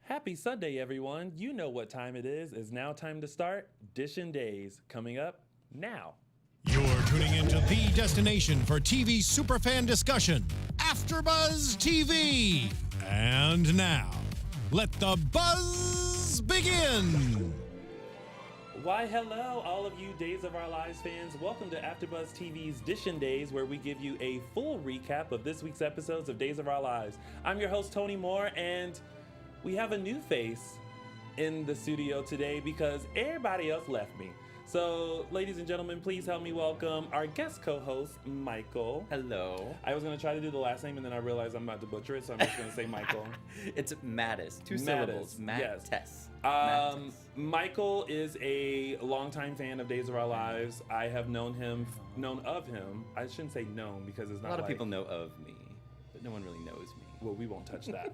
Happy Sunday, everyone. You know what time it is. It's now time to start DISHIN Days, coming up now. You're tuning into the destination for TV superfan discussion, AfterBuzz TV. And now, let the buzz begin. Why, hello, all of you Days of Our Lives fans. Welcome to AfterBuzz TV's DISHIN Days, where we give you a full recap of this week's episodes of Days of Our Lives. I'm your host, Tony Moore, and we have a new face in the studio today because everybody else left me. So, ladies and gentlemen, please help me welcome our guest co-host, Michael. Hello. I was going to try to do the last name, and then I realized I'm about to butcher it, so I'm just going to say Michael. It's Mattis. Two syllables. Yes. Mattis. Michael is a longtime fan of Days of Our Lives. I have known of him. I shouldn't say known because it's not A lot of like, people know of me, but no one really knows me. well, we won't touch that.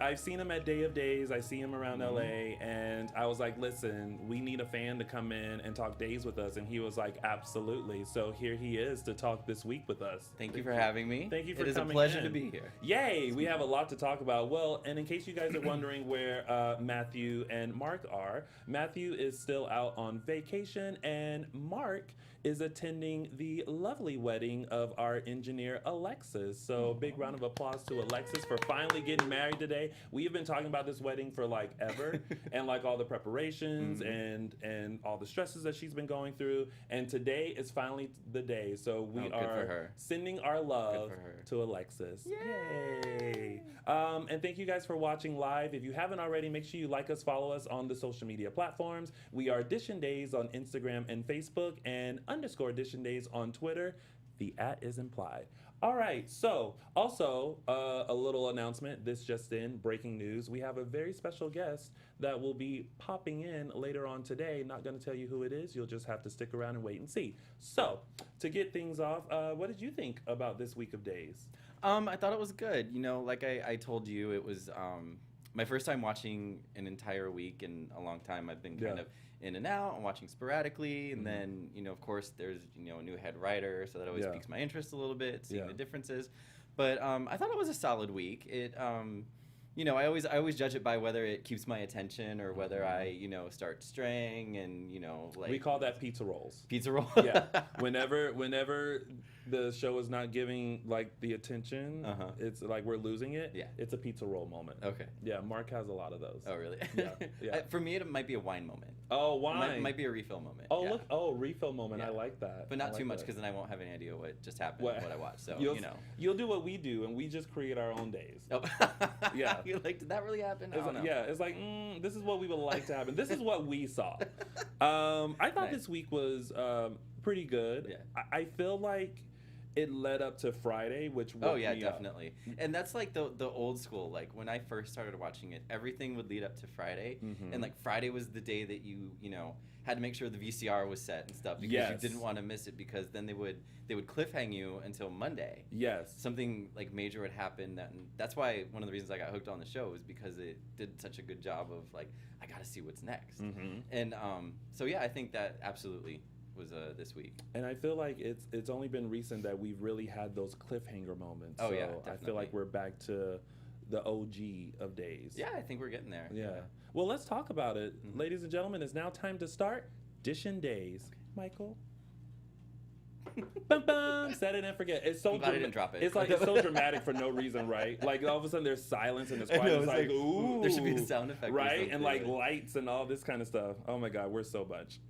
I've seen him at Day of Days. I see him around LA, and I was like, listen, we need a fan to come in and talk days with us. And he was like, absolutely. So here he is to talk this week with us. Thank you for having me. Thank you for coming. It is coming a pleasure in. to be here. Yay! We have a lot to talk about. Well, and in case you guys are wondering where Matthew and Mark are, Matthew is still out on vacation, and Mark is attending the lovely wedding of our engineer, Alexis. So big round of applause to Alexis for finally getting married today. We have been talking about this wedding for like ever and like all the preparations and all the stresses that she's been going through. And today is finally the day. So we are sending our love to Alexis. Yay! And thank you guys for watching live. If you haven't already, make sure you like us, follow us on the social media platforms. We are DISHIN Days on Instagram and Facebook, and _ DISHIN Days on Twitter. The @ is implied. All right, so also a little announcement. This just in, breaking news. We have a very special guest that will be popping in later on today. Not going to tell you who it is. You'll just have to stick around and wait and see. So, to get things off, what did you think about this week of Days? I thought it was good. You know, like I told you, it was my first time watching an entire week in a long time. I've been kind of in and out and watching sporadically, and then, you know, of course, there's, you know, a new head writer, so that always piques my interest a little bit, seeing the differences. But I thought it was a solid week. It, you know, I always judge it by whether it keeps my attention or whether I, you know, start straying, and, you know, like, we call that pizza rolls. Pizza roll. Yeah. Whenever the show is not giving like the attention, it's like we're losing it. Yeah. It's a pizza roll moment. Okay. Yeah, Mark has a lot of those. Oh, really? Yeah. For me, it might be a wine moment. Oh, wine. It might be a refill moment. Oh, look. Oh, refill moment. I like that. But not like too much, because then I won't have any idea what just happened, what I watched. So, you know. You'll do what we do, and we just create our own days. Oh. Yeah. You're like, did that really happen? I don't know. Yeah, it's like, this is what we would like to happen. This is what we saw. I thought this week was pretty good. Yeah. I feel like it led up to Friday, which woke me definitely. And that's like the old school. Like when I first started watching it, everything would lead up to Friday, and like Friday was the day that you know had to make sure the VCR was set and stuff, because you didn't want to miss it, because then they would cliffhang you until Monday. Yes. Something like major would happen, that's why one of the reasons I got hooked on the show was because it did such a good job of like, I got to see what's next. And so yeah, I think that absolutely was this week. And I feel like it's only been recent that we've really had those cliffhanger moments. Oh, so yeah, definitely. I feel like we're back to the OG of Days. Yeah, I think we're getting there. Yeah. Well, let's talk about it. Ladies and gentlemen, it's now time to start DISHIN Days. Okay. Michael? Bum, bum. Set it and forget. It's so glad I didn't drop it. It's like, it's so dramatic for no reason, right? Like all of a sudden there's silence and it's quiet. It's like, ooh. There should be a sound effect. Right? And like lights and all this kind of stuff. Oh my God, we're so much.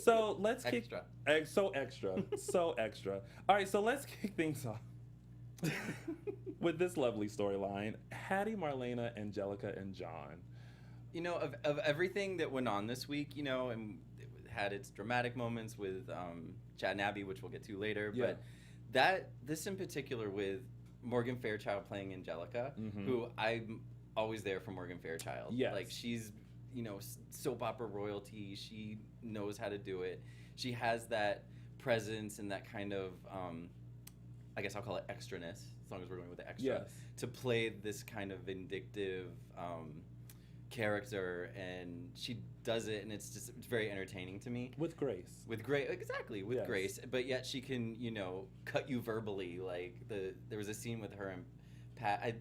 So let's kick. So extra. So extra. All right, so let's kick things off with this lovely storyline. Hattie, Marlena, Angelica, and John. You know, of everything that went on this week, you know, and it had its dramatic moments with Chad and Abby, which we'll get to later, but this in particular with Morgan Fairchild playing Angelica, who I'm always there for Morgan Fairchild. Yes. Like, she's, you know, soap opera royalty. She knows how to do it. She has that presence and that kind of, I guess I'll call it extraness, as long as we're going with the extra, to play this kind of vindictive character, and she does it, and it's very entertaining to me. With grace. With grace, exactly, with grace. But yet she can, you know, cut you verbally. Like there was a scene with her and Pat.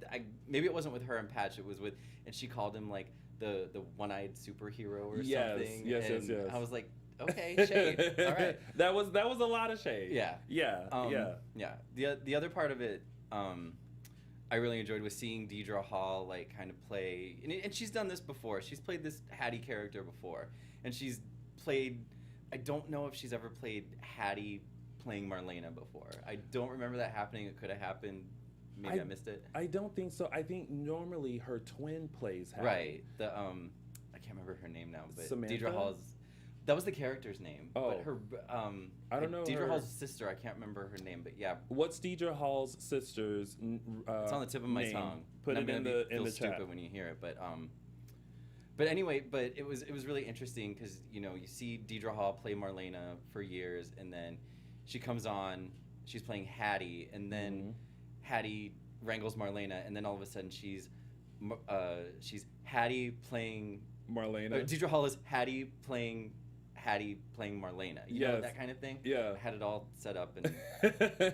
Maybe it wasn't with her and Patch. It was with, and she called him like the one-eyed superhero or something. Yes. I was like, okay, shade. All right. That was a lot of shade. Yeah. Yeah. The other part of it, I really enjoyed was seeing Deidre Hall like kind of play, and she's done this before. She's played this Hattie character before, and she's played. I don't know if she's ever played Hattie playing Marlena before. I don't remember that happening. It could have happened. Maybe I missed it. I don't think so. I think normally her twin plays Hattie. Right. I can't remember her name now, but Samantha? Deidre Hall's. That was the character's name. Oh. But her. I don't know. Deidre Hall's sister. I can't remember her name, but yeah. What's Deidre Hall's sister's? It's on the tip of my tongue. Put it in the feel chat. Stupid when you hear it, but anyway, but it was really interesting because you see Deidre Hall play Marlena for years, and then she comes on, she's playing Hattie, and then Hattie wrangles Marlena, and then all of a sudden she's Hattie playing Marlena. Deidre Hall is Hattie playing Marlena. You know, that kind of thing. Yeah. I had it all set up, and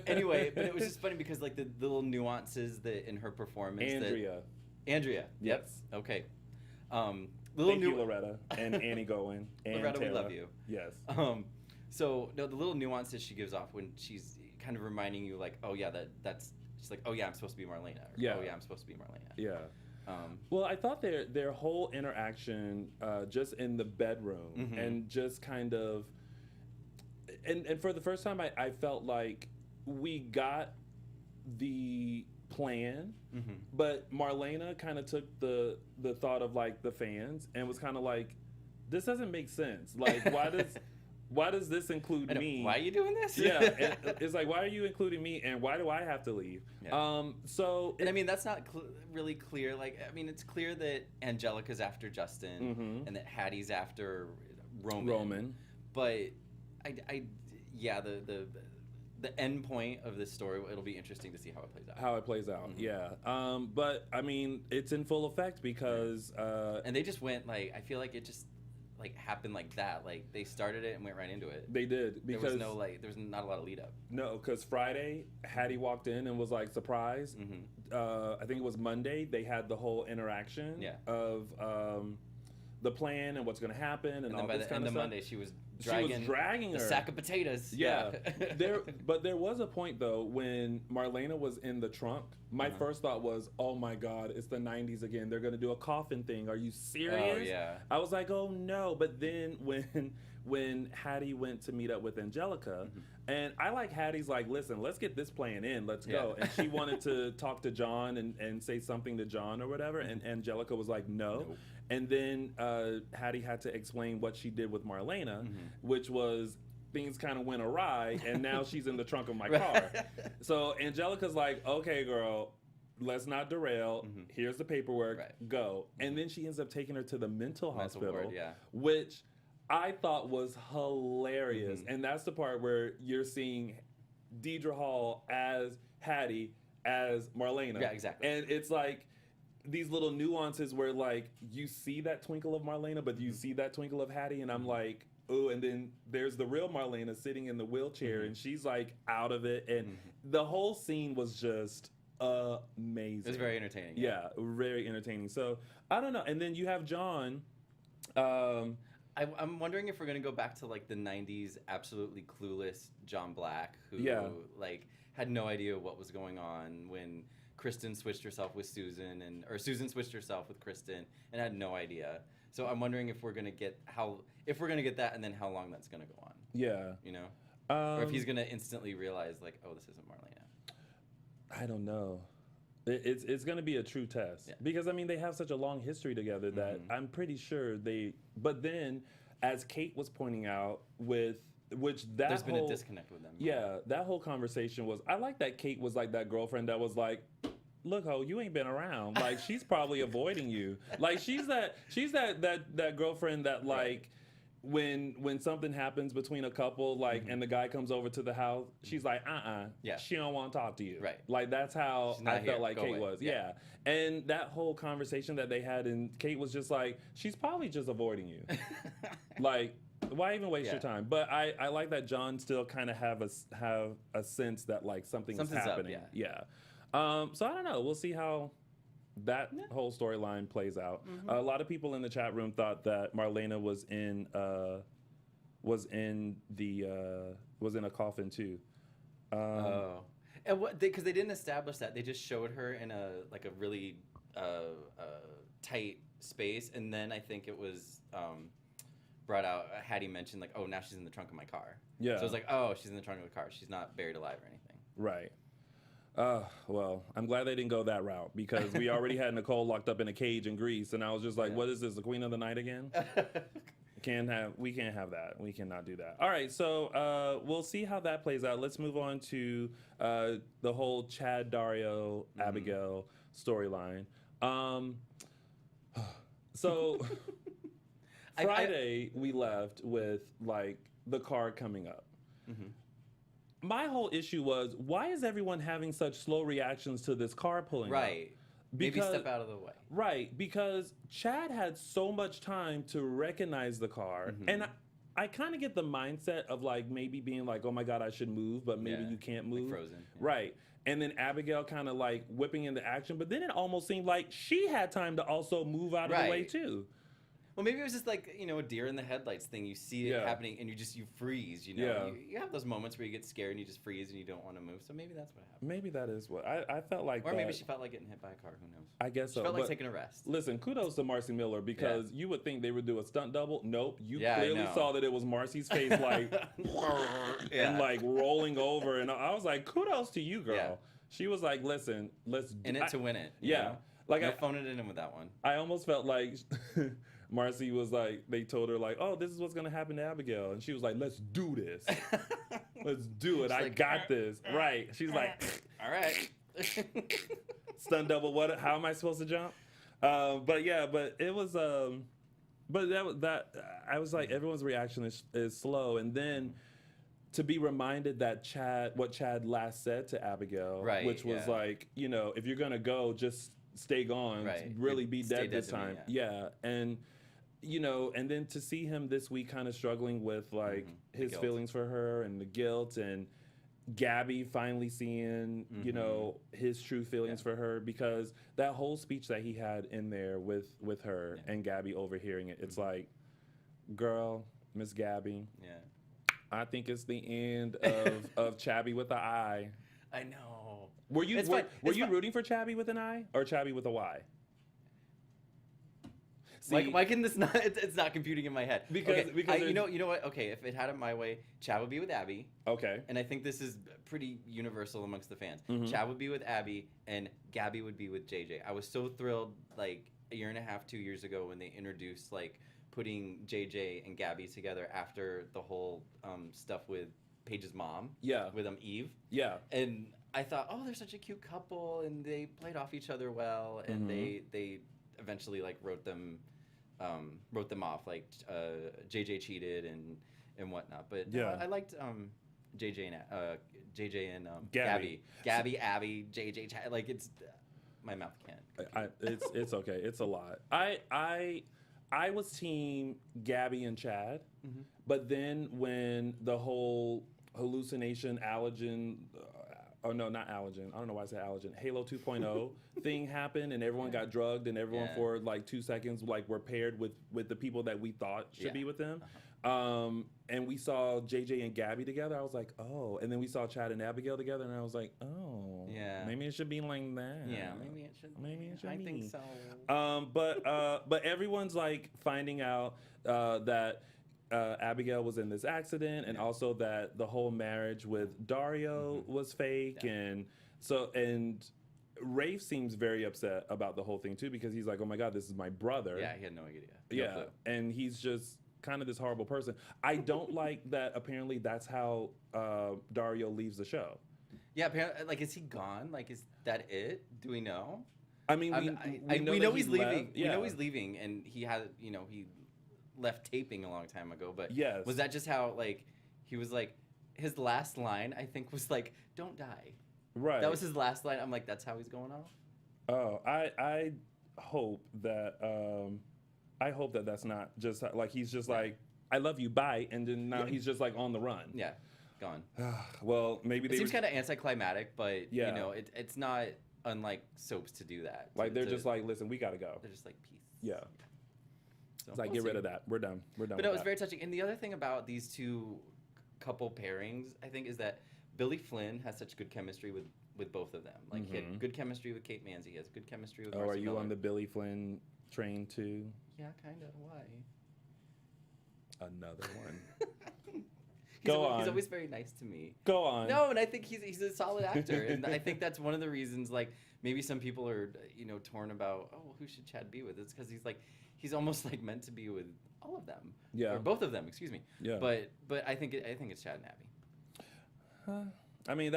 anyway, but it was just funny because like the little nuances that in her performance. Andrea. Yes. Yep. Okay. Thank you, Loretta and Annie Goen and Loretta, Taylor. we love you. Yes. So no, the little nuances she gives off when she's kind of reminding you, like, oh yeah, that's. She's like, oh yeah, I'm supposed to be Marlena. Or, Yeah. Oh yeah, I'm supposed to be Marlena. Yeah. Well, I thought their whole interaction just in the bedroom and just kind of, and for the first time, I felt like we got the plan, but Marlena kind of took the thought of like the fans and was kind of like, this doesn't make sense. Like, why does this include me? Why are you doing this? Yeah, it's like, why are you including me, and why do I have to leave? Yeah. And I mean, that's not really clear. Like, I mean, it's clear that Angelica's after Justin, and that Hattie's after Roman. But the end point of this story, it'll be interesting to see how it plays out. Yeah. But I mean, it's in full effect because and they just went like, I feel like it just like happened like that. Like they started it and went right into it. They did, because there was not a lot of lead up. No, because Friday Hattie walked in and was like surprised. I think it was Monday they had the whole interaction of the plan and what's going to happen, and all by this the kind end of of stuff. Monday she was dragging her the sack of potatoes. Yeah. But there was a point though when Marlena was in the trunk. My first thought was, oh my God, it's the 90s again. They're gonna do a coffin thing. Are you serious? Oh yeah. I was like, oh no. But then when Hattie went to meet up with Angelica, and I like Hattie's like, listen, let's get this plan in. Let's go. And she wanted to talk to John and say something to John or whatever. And Angelica was like, no. Nope. And then Hattie had to explain what she did with Marlena, which was things kind of went awry, and now she's in the trunk of my car. So Angelica's like, okay, girl, let's not derail. Here's the paperwork. Go. And then she ends up taking her to the mental hospital, ward, which I thought was hilarious. And that's the part where you're seeing Deidre Hall as Hattie, as Marlena. Yeah, exactly. And it's like, these little nuances where like you see that twinkle of Marlena, but you see that twinkle of Hattie, and I'm like, oh, and then there's the real Marlena sitting in the wheelchair, and she's like out of it, and the whole scene was just amazing. It was very entertaining. Yeah, very entertaining. So I don't know, and then you have John. I'm wondering if we're gonna go back to like the '90s, absolutely clueless John Black, who like had no idea what was going on when Kristen switched herself with Susan, or Susan switched herself with Kristen and had no idea. So I'm wondering if we're gonna get that, and then how long that's gonna go on. Yeah, you know, or if he's gonna instantly realize like, oh, this isn't Marlena. I don't know. It's gonna be a true test because I mean they have such a long history together that I'm pretty sure they. But then, as Kate was pointing out, there's been a disconnect with them. Yeah, that whole conversation was. I like that Kate was like that girlfriend that was like, look, ho, you ain't been around. Like she's probably avoiding you. Like she's that girlfriend that like when something happens between a couple, like and the guy comes over to the house, she's like, she don't want to talk to you. Right. Like that's how I felt like Kate was. Yeah. And that whole conversation that they had, and Kate was just like, she's probably just avoiding you. Like, why even waste your time? But I like that John still kind of have a sense that like something's happening. Up, yeah. So I don't know. We'll see how that whole storyline plays out. A lot of people in the chat room thought that Marlena was in a coffin too. And because they didn't establish that, they just showed her in a really tight space, and then I think it was brought out. Hattie mentioned like, oh, now she's in the trunk of my car. Yeah. So it was like, oh, she's in the trunk of the car. She's not buried alive or anything. Right. Well, I'm glad they didn't go that route because we already had Nicole locked up in a cage in Greece, and I was just like, what is this, the Queen of the Night again? We can't have that. We cannot do that. All right, so we'll see how that plays out. Let's move on to the whole Chad, Dario, Abigail storyline. So Friday we left with like the car coming up. My whole issue was, why is everyone having such slow reactions to this car pulling up? Right. Maybe step out of the way. Right, because Chad had so much time to recognize the car, and I kind of get the mindset of like maybe being like, oh my God, I should move, but maybe you can't move. Like Frozen. Yeah. Right. And then Abigail kind of like whipping into action, but then it almost seemed like she had time to also move out of the way too. Well, maybe it was just like, a deer in the headlights thing. You see it happening and you freeze, You have those moments where you get scared and you just freeze and you don't want to move. So maybe that's what happened. Maybe that is what I felt like. Or maybe she felt like getting hit by a car. Who knows? I guess so. She felt like taking a rest. Listen, kudos to Marcy Miller because you would think they would do a stunt double. Nope. You clearly saw that it was Marcy's face like and like rolling over. And I was like, kudos to you, girl. Yeah. She was like, listen, let's in it to win it. Yeah. Like no phoning it in with that one. I almost felt like Marcy was like, they told her like, oh, this is what's going to happen to Abigail. And she was like, let's do this. Let's do it. I got this. Right. She's like, all right. Stunt double. What? How am I supposed to jump? But it was, but I was like, everyone's reaction is slow. And then to be reminded that what Chad last said to Abigail, which was like, if you're going to go, just stay gone. Right. Really be dead this time. And, and then to see him this week kind of struggling with like his feelings for her and the guilt, and Gabby finally seeing, his true feelings for her, because that whole speech that he had in there with her and Gabby overhearing it, it's like, girl, Miss Gabby. Yeah. I think it's the end of Chabby with an I. I know. Were you rooting for Chabby with an I or Chabby with a Y? See, why can this not? It's not computing in my head. Because you know what? Okay, if it had it my way, Chad would be with Abby. Okay. And I think this is pretty universal amongst the fans. Chad would be with Abby, and Gabby would be with JJ. I was so thrilled, like a year and a half, 2 years ago, when they introduced like putting JJ and Gabby together after the whole stuff with Paige's mom. Yeah. With Eve. Yeah. And I thought, oh, they're such a cute couple, and they played off each other well, and they eventually like wrote them off, like JJ cheated and whatnot. But I liked JJ and Gabby, Abby, JJ. Like it's my mouth can't. It's okay. It's a lot. I was team Gabby and Chad, but then when the whole hallucination allergen. Oh, no, not allergen. I don't know why I said allergen. Halo 2.0 thing happened, and everyone got drugged, and everyone for like 2 seconds like were paired with the people that we thought should be with them. And we saw JJ and Gabby together. I was like, oh. And then we saw Chad and Abigail together, and I was like, oh. Yeah. Maybe it should be like that. Yeah, maybe it should. I think so. But everyone's like finding out that Abigail was in this accident, and also that the whole marriage with Dario was fake, and Rafe seems very upset about the whole thing too, because he's like, oh my God, this is my brother. Yeah, he had no idea. No clue. And he's just kind of this horrible person. I don't like that. Apparently, that's how Dario leaves the show. Yeah, apparently, like, is he gone? Like, is that it? Do we know? I mean, we know he's leaving. Yeah. We know he's leaving, and he had, he left taping a long time ago, but was that just how, like, he was like, his last line I think was like, don't die, right? That was his last line. I'm like, that's how he's going off. Oh, I hope that that's not just like he's just like, I love you, bye, and then now he's just like on the run. gone. Well, maybe It they seems were, kind of anticlimactic, but Yeah. you know, it's not unlike soaps to do that. like they're just like, listen, we gotta go. they're just like peace. Yeah. So It's like, we'll get rid see. of that. We're done. We're done. But with no, it was that. very touching. And the other thing about these two couple pairings, I think, is that Billy Flynn has such good chemistry with both of them. Like he had good chemistry with Kate Manzi. He has good chemistry with. Oh, Marcy are you Miller. on the Billy Flynn train too? Yeah, kind of. Why? Another one. He's Go He's on. always very nice to me. Go on. No, and I think he's a solid actor, and I think that's one of the reasons. Like maybe some people are torn about who should Chad be with. It's because he's almost like meant to be with all of them. Yeah. Or both of them. Excuse me. Yeah. But I think it's Chad and Abby. I mean,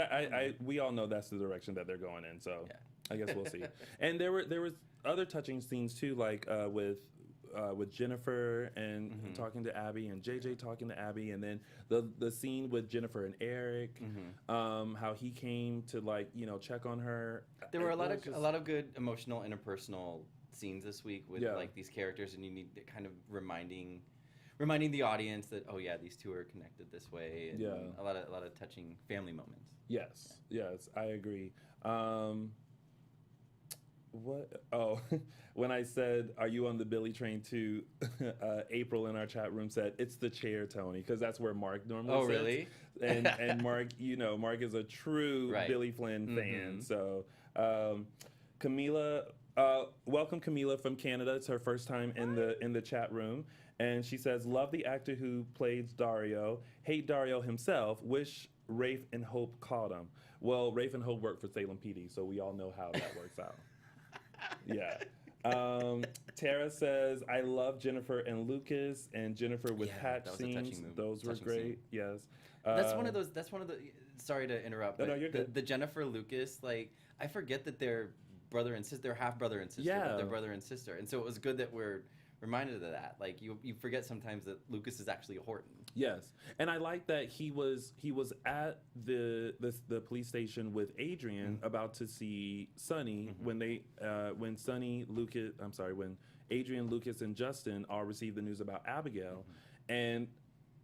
we all know that's the direction that they're going in. So Yeah. I guess we'll see. And there was other touching scenes too, like with Jennifer and talking to Abby, and JJ talking to Abby, and then the scene with Jennifer and Eric, how he came to check on her. There were It a lot was just- of good emotional interpersonal scenes this week with like these characters, and you need to kind of reminding the audience that these two are connected this way, and a lot of touching family moments. Yes, I agree. What? Oh, when I said, "Are you on the Billy train too?" April in our chat room said, "It's the chair, Tony," because that's where Mark normally Oh, sits. really? And Mark, Mark is a true Right. Billy Flynn fan. Mhm. So, Camila, welcome Camila from Canada. It's her first time in the chat room, and she says, "Love the actor who plays Dario. Hate Dario himself. Wish Rafe and Hope caught him." Well, Rafe and Hope work for Salem PD, so we all know how that works out. Yeah. Tara says, "I love Jennifer and Lucas, and Jennifer with Patch that was a touching scenes. move- Those were touching great." scene. Yes. That's one of those. That's one of the. Sorry to interrupt. No, But you're good. The Jennifer Lucas, like I forget that they're brother and sister. They're half brother and sister. Yeah. But they're brother and sister, and so it was good that we're reminded of that. Like you forget sometimes that Lucas is actually a Horton. Yes, and I like that he was at the police station with Adrian about to see Sonny when Adrian, Lucas, and Justin all received the news about Abigail, and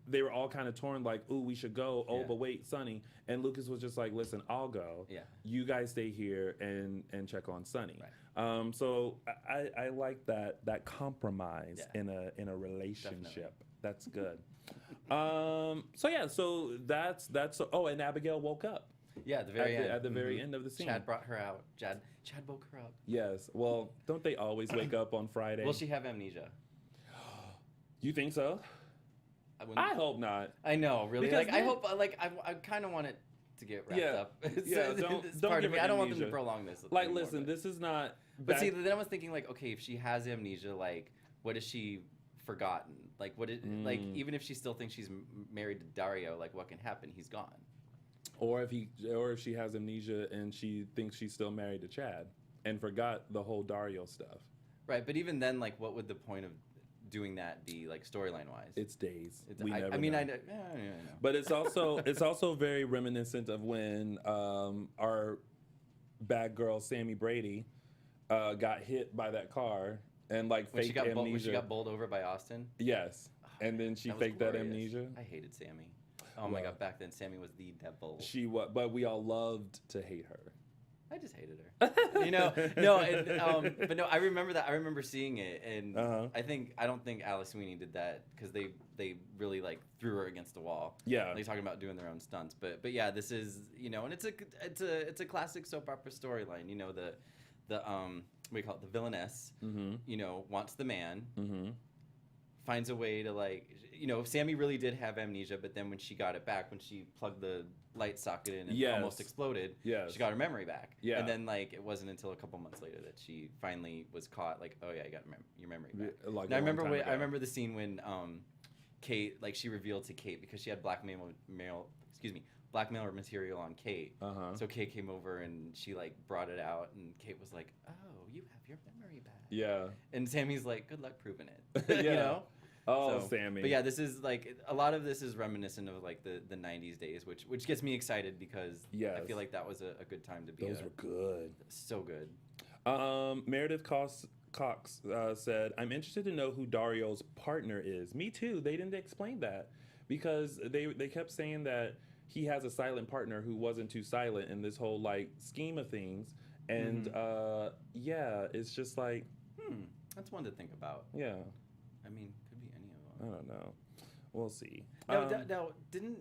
they were all kind of torn, like, "Ooh, we should go." Oh, Yeah. but wait, Sonny. And Lucas was just like, "Listen, I'll go. Yeah. You guys stay here and check on Sonny." Right. So I like that compromise Yeah. in a relationship. Definitely. That's good. So that's and Abigail woke up Yeah, at the very end. at the very end of the scene. Chad brought her out. Chad woke her up. Yes. Well, don't they always wake up on Friday? Will she have amnesia? You think so? wouldn't- I hope not. I know, really. Because Like I hope, I kind of want it to get wrapped Yeah. up. Yeah, So don't- this don't part give of me. her I don't want them to amnesia. prolong this. Like, anymore, listen, but- this is not. But see, then I was thinking, like, okay, if she has amnesia, like, what has she forgotten? Like, like, even if she still thinks she's married to Dario, like, what can happen? He's gone. or if she has amnesia and she thinks she's still married to Chad and forgot the whole Dario stuff. Right, but even then, like, what would the point of doing that be, like, storyline wise? It's days. It's- We never I mean, know. I know. But it's also very reminiscent of when our bad girl Sammy Brady got hit by that car and like When she faked amnesia. when she got bowled over by Austin. Yes, and then she was faked that glorious. amnesia. I hated Sammy. Oh my Well, god, back then Sammy was the devil. But we all loved to hate her. I just hated her. You know, no, but no, I remember that. I remember seeing it, and I don't think Alice Sweeney did that because they really like threw her against the wall. Yeah. Like talking about doing their own stunts, but yeah, this is, you know, and it's a classic soap opera storyline. You know, the what do you call it? The villainess, you know, wants the man, finds a way to, like, you know, Sammy really did have amnesia, but then when she got it back, when she plugged the light socket in and almost exploded, she got her memory back. Yeah. And then, like, it wasn't until a couple months later that she finally was caught, like, oh yeah, you got your memory back. Like And I a long remember time ago. I remember the scene when Kate, like, she revealed to Kate because she had blackmail material on Kate. So Kate came over and she, like, brought it out, and Kate was like, oh, you have your memory back. Yeah. And Sammy's like, good luck proving it. Yeah. You know? Oh, So, Sammy. But yeah, this is like a lot of this is reminiscent of like the 90s days, which gets me excited because I feel like that was a good time to be. Those were good. So good. Meredith Cox said, "I'm interested to know who Dario's partner is." Me too. They didn't explain that because they kept saying that he has a silent partner who wasn't too silent in this whole like scheme of things. And yeah, it's just like, that's one to think about. Yeah. I mean, could be any of I them. don't know. We'll see. Now, didn't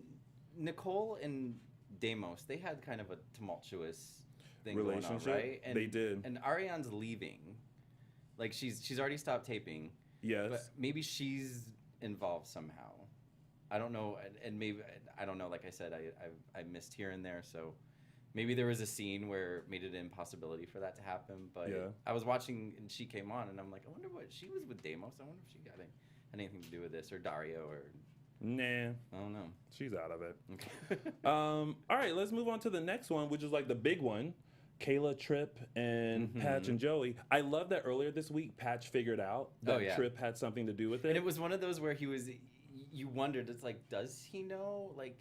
Nicole and Deimos, they had kind of a tumultuous thing going on, right? And, they did. And Ariane's leaving. Like, she's already stopped taping. Yes. But maybe she's involved somehow. I don't know. And maybe, I don't know, like I said, I missed here and there, so maybe there was a scene where it made it an impossibility for that to happen. But I was watching, and she came on, and I'm like, I wonder what, she was with Deimos. I wonder if she had anything to do with this, or Dario, or... Nah. I don't know. She's out of it. Okay. All right, let's move on to the next one, which is like the big one. Kayla, Tripp, and Patch and Joey. I love that earlier this week, Patch figured out that Tripp had something to do with it. And it was one of those where you wondered, it's like, does he know? Like,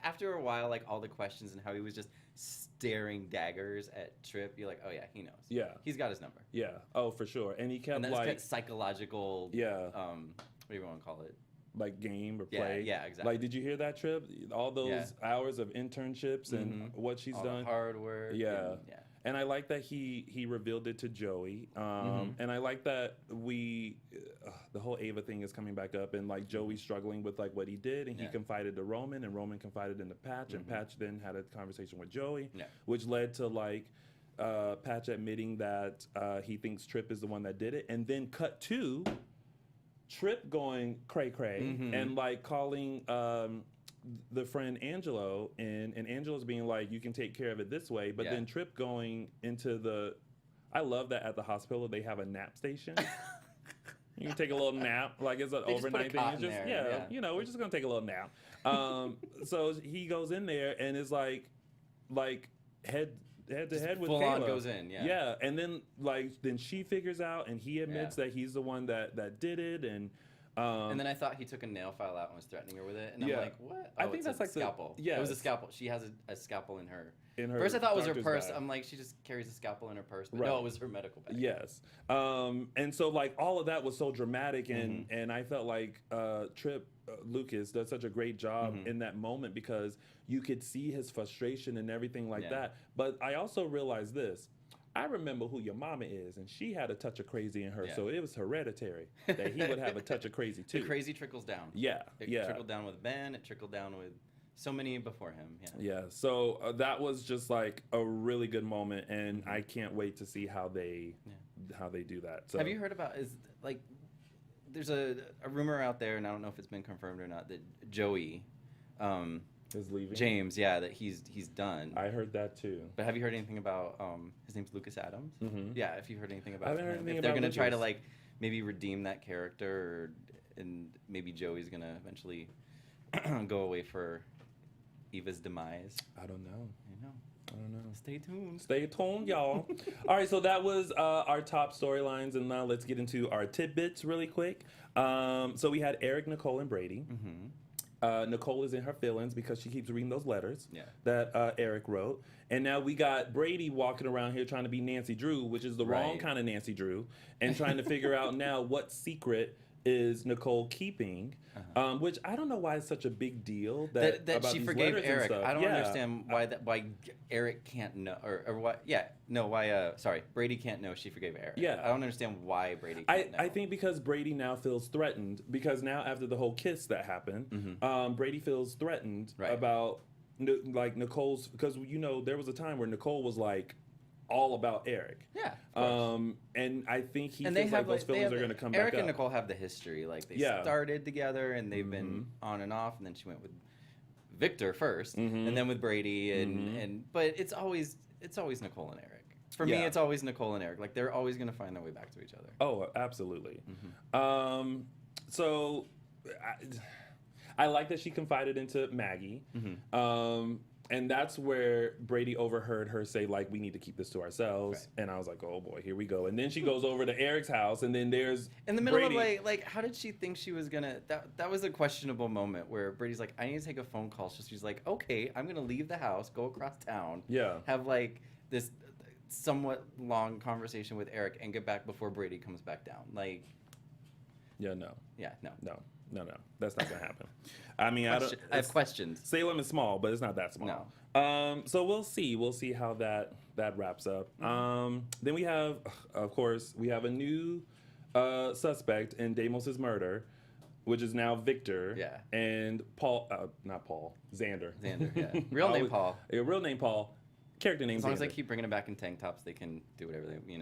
after a while, like all the questions and how he was just staring daggers at Tripp, you're like, oh yeah, he knows. Yeah. He's got his number. Yeah. Oh, for sure. And he kept and that's like... kind of psychological, what do you want to call it? Like game or play. Yeah, exactly. Like, did you hear that, Tripp? All those hours of internships and what she's done. The hard work. Yeah. And I like that he revealed it to Joey. And I like that the whole Ava thing is coming back up, and like Joey's struggling with like what he did, and he confided to Roman, and Roman confided into Patch, and Patch then had a conversation with Joey, which led to like Patch admitting that he thinks Tripp is the one that did it, and then cut to Tripp going cray-cray and like calling the friend Angelo, and Angelo's being like, you can take care of it this way, but then Tripp going into I love that at the hospital they have a nap station. You can take a little nap, like it's an overnight thing. It's just you know, we're just gonna take a little nap. So he goes in there and is like head to head with full Kayla. On goes in, yeah, and then then she figures out, and he admits that he's the one that did it, and then I thought he took a nail file out and was threatening her with it, and I'm like, what? I think that's like scalpel. It was a scalpel. She has a scalpel in her. First I thought it was her purse. Bag. I'm like, she just carries a scalpel in her purse, but no, it was her medical bag. Yes, and so like all of that was so dramatic, and I felt like Tripp Lucas does such a great job in that moment, because you could see his frustration and everything like that. But I also realized this. I remember who your mama is, and she had a touch of crazy in her, so it was hereditary that he would have a touch of crazy too. The crazy trickles down. It trickled down with Ben. It trickled down with so many before him. So that was just like a really good moment, and I can't wait to see how they do that. So have you heard about there's a rumor out there, and I don't know if it's been confirmed or not, that Joey is leaving? James, that he's done. I heard that too. But have you heard anything about his name's Lucas Adams? Yeah, if you've heard anything about I haven't heard anything if about they're gonna Lucas. try to like maybe redeem that character, and maybe Joey's gonna eventually go away for Eva's demise. I don't know. I don't know. Stay tuned. Stay tuned, y'all. All right, so that was our top storylines, and now let's get into our tidbits really quick. So we had Eric, Nicole, and Brady. Nicole is in her feelings because she keeps reading those letters that Eric wrote. And now we got Brady walking around here trying to be Nancy Drew, which is the wrong kind of Nancy Drew, and trying to figure out now what secret is Nicole keeping, which I don't know why it's such a big deal that about she these forgave letters and Eric. stuff. I don't understand why Eric can't know, or why Brady can't know she forgave Eric. Yeah. I don't understand why Brady can't know. I think because Brady now feels threatened, because now after the whole kiss that happened, Brady feels threatened about like Nicole's, because there was a time where Nicole was like all about Eric. Yeah. And I think he feels like those feelings are going to come back up. Eric and Nicole have the history. Like they started together, and they've been on and off, and then she went with Victor first, and then with Brady, and but it's always Nicole and Eric. For me, it's always Nicole and Eric. Like they're always going to find their way back to each other. Oh, absolutely. So I like that she confided into Maggie. And that's where Brady overheard her say, like, we need to keep this to ourselves. And I was like, oh, boy, here we go. And then she goes over to Eric's house, and then there's in the middle of, like, how did she think she was going to... That was a questionable moment where Brady's like, I need to take a phone call. So she's like, okay, I'm going to leave the house, go across town, have, like, this somewhat long conversation with Eric, and get back before Brady comes back down. Like... Yeah, no. Yeah, no. No. No, that's not gonna happen. I mean, I have questions. Salem is small, but it's not that small. No. So we'll see how that wraps up. Then we have, of course, a new suspect in Damos's murder, which is now Victor. Yeah. And Paul, not Paul, Xander. Xander, yeah. Real name Paul. Yeah, real name Paul. Character name Xander. As long as they keep bringing him back in tank tops, they can do whatever they,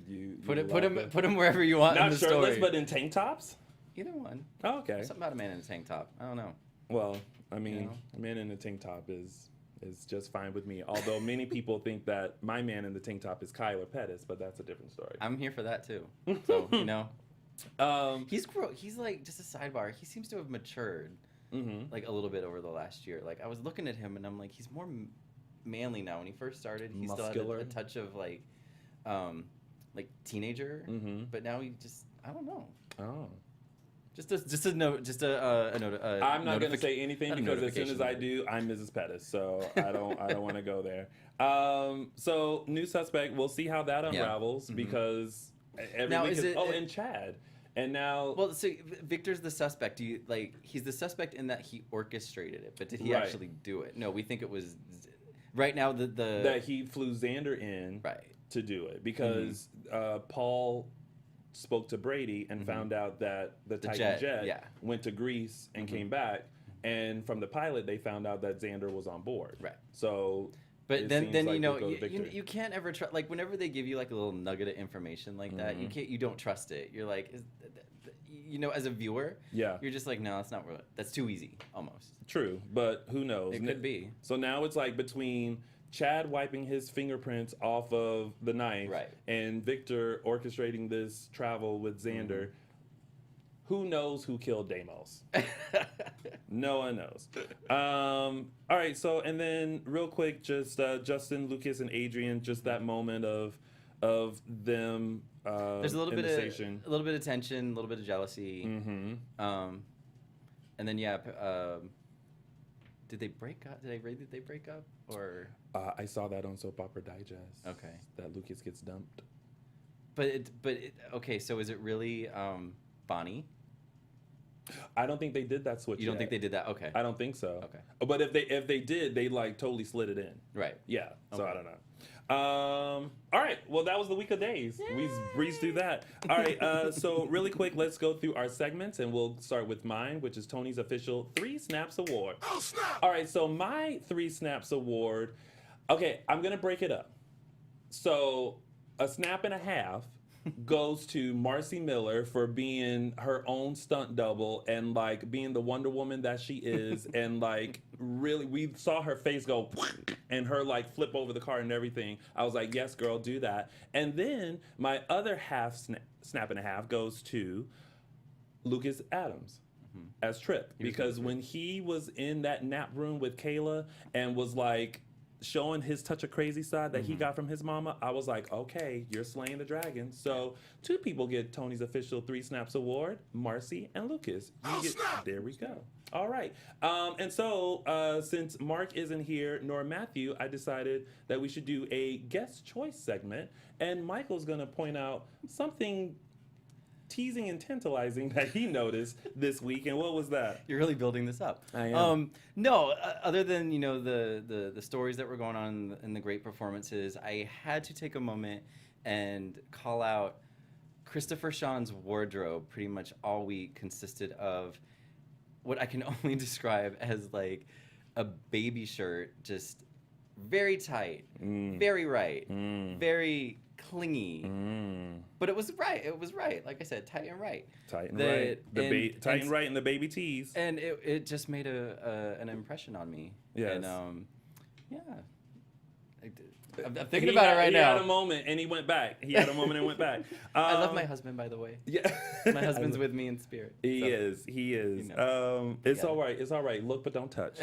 You put him wherever you want not in the shirtless, story. but in tank tops? Either one. Oh, okay. Something about a man in a tank top. I don't know. Well, I mean, a man in a tank top is just fine with me. Although many people think that my man in the tank top is Kyler Pettis, but that's a different story. I'm here for that too. So he's like, just a sidebar. He seems to have matured like a little bit over the last year. Like I was looking at him and I'm like, he's more manly now. When he first started, he Muscular. still had a touch of like teenager, but now he just, I don't know. Oh. Just a note. I'm not going to say anything because as soon as I do, I'm Mrs. Pettis, so I don't want to go there. So new suspect. We'll see how that unravels because and Chad, and now. Well, so Victor's the suspect. Do you he's the suspect in that he orchestrated it, but did he actually do it? No, we think it was. Right now, that he flew Xander in to do it because Paul spoke to Brady and found out that the Titan jet went to Greece and came back, and from the pilot they found out that Xander was on board. Right. So, but then you can't ever trust. Like whenever they give you like a little nugget of information like that, you don't trust it. You're like, as a viewer, you're just like, no, that's not real. That's too easy, almost. True, but who knows? It could be. So now it's like between Chad wiping his fingerprints off of the knife and Victor orchestrating this travel with Xander. Who knows who killed Deimos? No one knows. All right, so and then real quick, just Justin, Lucas, and Adrian, just that moment of them. There's a little bit of tension, a little bit of jealousy. And then did they break up? Did they break up? Or I saw that on Soap Opera Digest. Okay. That Lucas gets dumped. Okay, so is it really Bonnie? I don't think they did that switch. You don't think they did that? Okay. I don't think so. Okay. But if they did, they like totally slid it in. Right. Yeah. So I don't know. All right. Well, that was the week of days. Yay! We breezed through that. All right. So really quick, let's go through our segments, and we'll start with mine, which is Tony's official 3 Snaps Award. Oh, snap! All right. So my 3 Snaps Award. Okay, I'm gonna break it up. So a snap and a half goes to Marcy Miller for being her own stunt double and like being the Wonder Woman that she is, and like really we saw her face go and her like flip over the car and everything. I was like, yes, girl, do that. And then my other half snap and a half goes to Lucas Adams as Trip, because when he was in that nap room with Kayla and was like showing his touch of crazy side that he got from his mama, I was like, okay, you're slaying the dragon. So 2 people get Tony's official 3 Snaps Award, Marcy and Lucas. There we go. All right. And so since Mark isn't here, nor Matthew, I decided that we should do a guest choice segment, and Michael's going to point out something teasing and tantalizing that he noticed this week. And what was that? You're really building this up. I am. No, other than the stories that were going on and the great performances, I had to take a moment and call out Christopher Sean's wardrobe. Pretty much all week consisted of what I can only describe as like a baby shirt, just very tight, very right, very clingy, but it was right. It was right. Like I said, tight and right. Tight and right. Tight and right, and the baby tees. And it just made an impression on me. Yes. And yeah. I'm thinking about it right now. He had a moment and he went back. I love my husband, by the way. Yeah. My husband's with me in spirit. He is. It's all right. It's all right. Look but don't touch.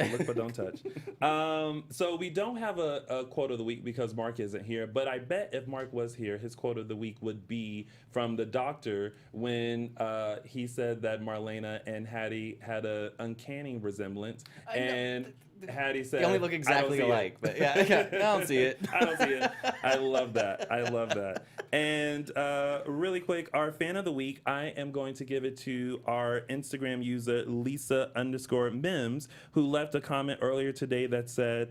So we don't have a quote of the week because Mark isn't here, but I bet if Mark was here, his quote of the week would be from the doctor when he said that Marlena and Hattie had an uncanny resemblance. Hattie said, They only look exactly alike, but yeah, I don't see it. I don't see it. I love that. I love that. And really quick, our fan of the week, I am going to give it to our Instagram user, Lisa_Mims, who left a comment earlier today that said,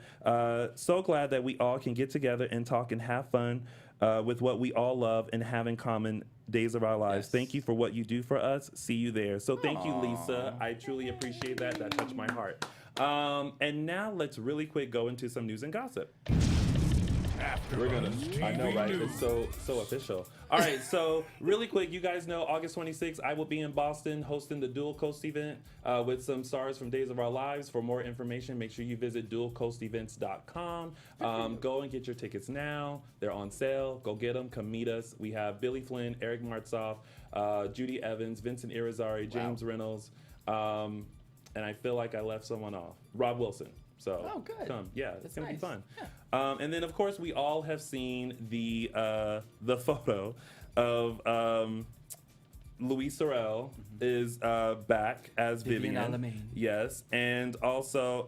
so glad that we all can get together and talk and have fun with what we all love and have in common days of our lives. Yes. Thank you for what you do for us. See you there. So thank you, Aww. Lisa. I truly appreciate that. That touched my heart. And now let's really quick go into some news and gossip. We're gonna, I know, right? It's so official. All right, so really quick, you guys know August 26th, I will be in Boston hosting the Dual Coast event with some stars from Days of Our Lives. For more information, make sure you visit dualcoastevents.com. Go and get your tickets now. They're on sale. Go get them. Come meet us. We have Billy Flynn, Eric Martzoff, Judy Evans, Vincent Irizarry, James Reynolds, and I feel like I left someone off. Rob Wilson. So good. Come. Yeah, it's going to be fun. Yeah. And then, of course, we all have seen the photo of Louise Sorel is back as Vivian. Alamein. Yes. And also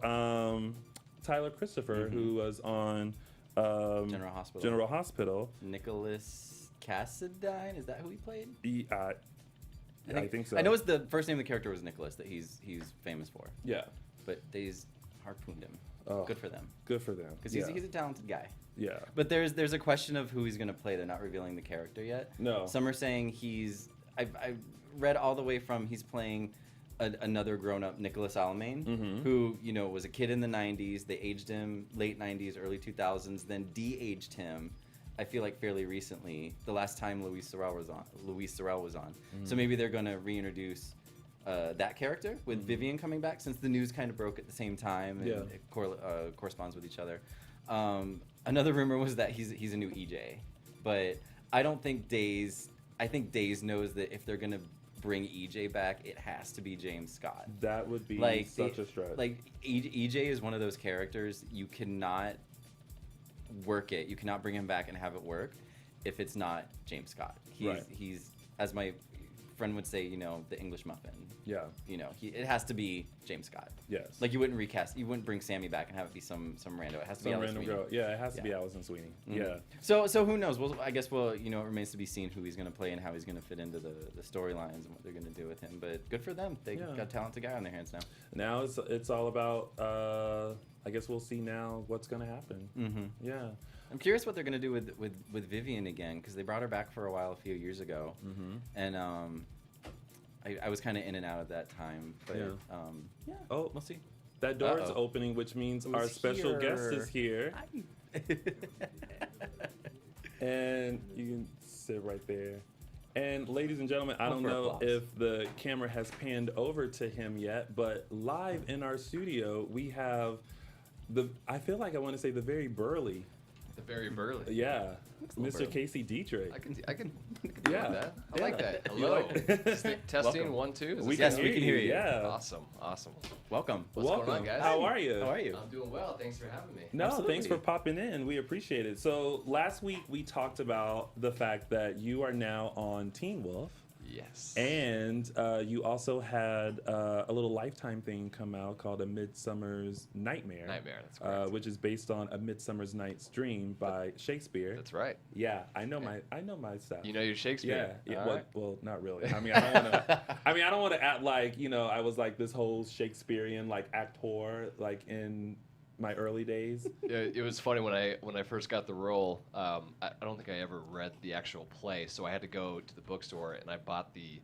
Tyler Christopher, who was on General Hospital. Nicholas Cassadine, is that who he played? I think so. I know it's the first name of the character was Nicholas that he's famous for. Yeah. But they's harpooned him. Oh, good for them. Good for them. Because he's a talented guy. Yeah. But there's a question of who he's going to play. They're not revealing the character yet. No. Some are saying I've read all the way from he's playing another grown-up Nicholas Alamein, who, was a kid in the 90s. They aged him late 90s, early 2000s, then de-aged him, I feel like fairly recently, the last time Louise Sorel was on. So maybe they're going to reintroduce that character with Vivian coming back, since the news kind of broke at the same time and it corresponds with each other. Another rumor was that he's a new EJ, but I don't think Days. I think Days knows that if they're gonna bring EJ back, it has to be James Scott. That would be such a stretch. Like EJ is one of those characters you cannot work it. You cannot bring him back and have it work if it's not James Scott. He's as my friend would say, the English muffin. Yeah. It has to be James Scott. Yes. Like you wouldn't recast, you wouldn't bring Sammy back and have it be some rando. It has to be Some Alice random Sweeney. girl. Yeah, it has to be Allison Sweeney. Yeah. So who knows? I guess it remains to be seen who he's going to play and how he's going to fit into the storylines and what they're going to do with him. But good for them. They got a talented guy on their hands now. Now it's all about. I guess we'll see now what's going to happen. Yeah. I'm curious what they're going to do with Vivian again, because they brought her back for a while a few years ago, and I was kind of in and out at that time, but Oh, we'll see. That door is opening, which means our special guest is here. And you can sit right there. And ladies and gentlemen, I don't know if the camera has panned over to him yet, but live in our studio, we have I feel like I want to say the very burly. The very burly. Yeah. Mr. burly. Casey Deidrick. I can do Yeah. that. I like that. You Hello. like Testing 1 2. Is this Yes, on? we can hear you. Yeah. Awesome. Welcome. What's Welcome. going on, guys? How are you? How are you? I'm doing well. Thanks for having me. No, Absolutely. thanks for popping in. We appreciate it. So last week we talked about the fact that you are now on Teen Wolf. Yes. And you also had a little Lifetime thing come out called A Midsummer's Nightmare. That's correct. Which is based on A Midsummer's Night's Dream by Shakespeare. That's right. Yeah, I know my stuff. You know your Shakespeare. Yeah. All right. Well, not really. I mean, I don't want to. I don't want to act like I was like this whole Shakespearean like actor like in my early days. It was funny when I first got the role. I don't think I ever read the actual play, so I had to go to the bookstore and I bought the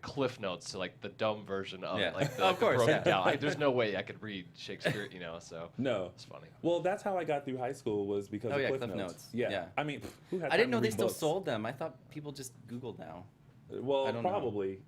Cliff Notes, to like the dumb version of it, like the, of course, broken down. There's no way I could read Shakespeare, so No, it's funny. Well, that's how I got through high school was because of Cliff Notes. Yeah. I mean, who had I didn't time know to they read still books? sold them. I thought people just Googled now. Well, I don't know. probably.